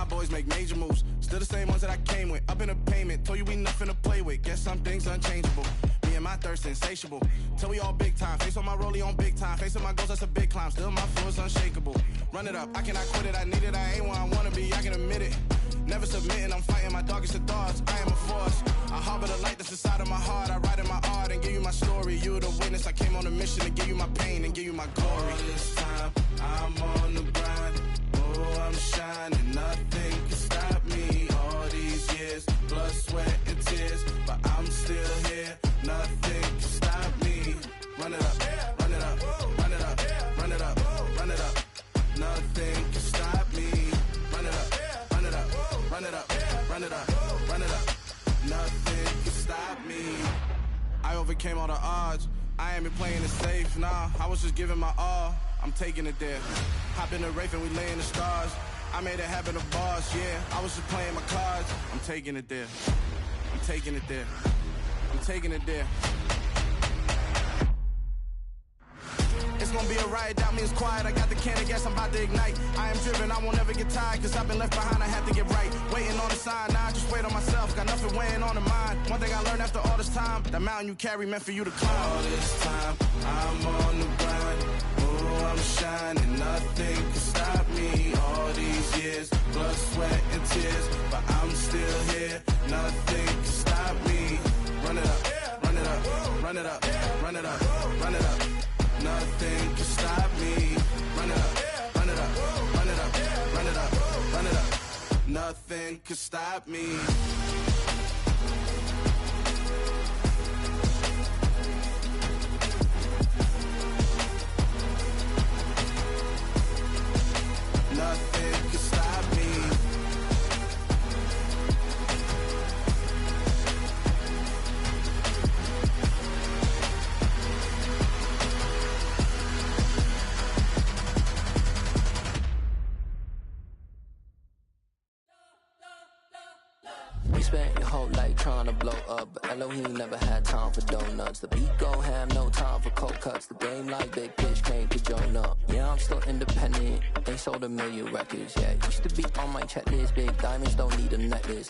Boys make major moves, still the same ones that I came with. Up in a payment, told you we nothing to play with. Guess some things unchangeable. Me and my thirst insatiable. Till we all big time. Face on my rollie on big time. Facing my goals, that's a big climb. Still my flow is unshakable. Run it up, I cannot quit it. I need it, I ain't where I wanna be. I can admit it. Never submitting, I'm fighting my darkest of thoughts. I am a force. I harbor the light that's inside of my heart. I write in my art and give you my story. You the witness. I came on a mission to give you my pain and give you my glory. All this time, I'm on the grind. Oh, I'm shining, nothing can stop me. All these years, blood, sweat, and tears, but I'm still here. Nothing can stop me. Run it up, run it up, run it up, run it up, run it up. Nothing can stop me. Run it up, run it up, run it up, run it up, run it up. Nothing can stop me. I overcame all the odds. I ain't been playing it safe, nah. I was just giving my all. I'm taking it there. Hop in the Wraith and we lay in the stars. I made it happen to boss, yeah. I was just playing my cards. I'm taking it there. I'm taking it there. I'm taking it there. It's gonna be a riot, that means quiet. I got the can of gas, I'm about to ignite. I am driven, I won't ever get tired, cause I've been left behind, I have to get right. Waiting on the sign, now I just wait on myself. Got nothing weighing on the mind. One thing I learned after all this time, that mountain you carry meant for you to climb. All this time, I'm on the grind. Oh, I'm shining, nothing can stop me. All these years, blood, sweat, and tears, but I'm still here. Nothing can stop me. Run it up, run it up, run it up, run it up, run it up. Nothing can stop me. Run it up, run it up, run it up, run it up, run it up. Nothing can stop me. Nothing can stop me. You spent your whole life trying to blow up, but Elohim never had time for donuts. The beat go ham, no time for cold cuts. The game like Big Pitch came to Jonah. Yeah, I'm still independent, they sold 1 million records. Yeah, used to be on my checklist. Big diamonds don't need a necklace.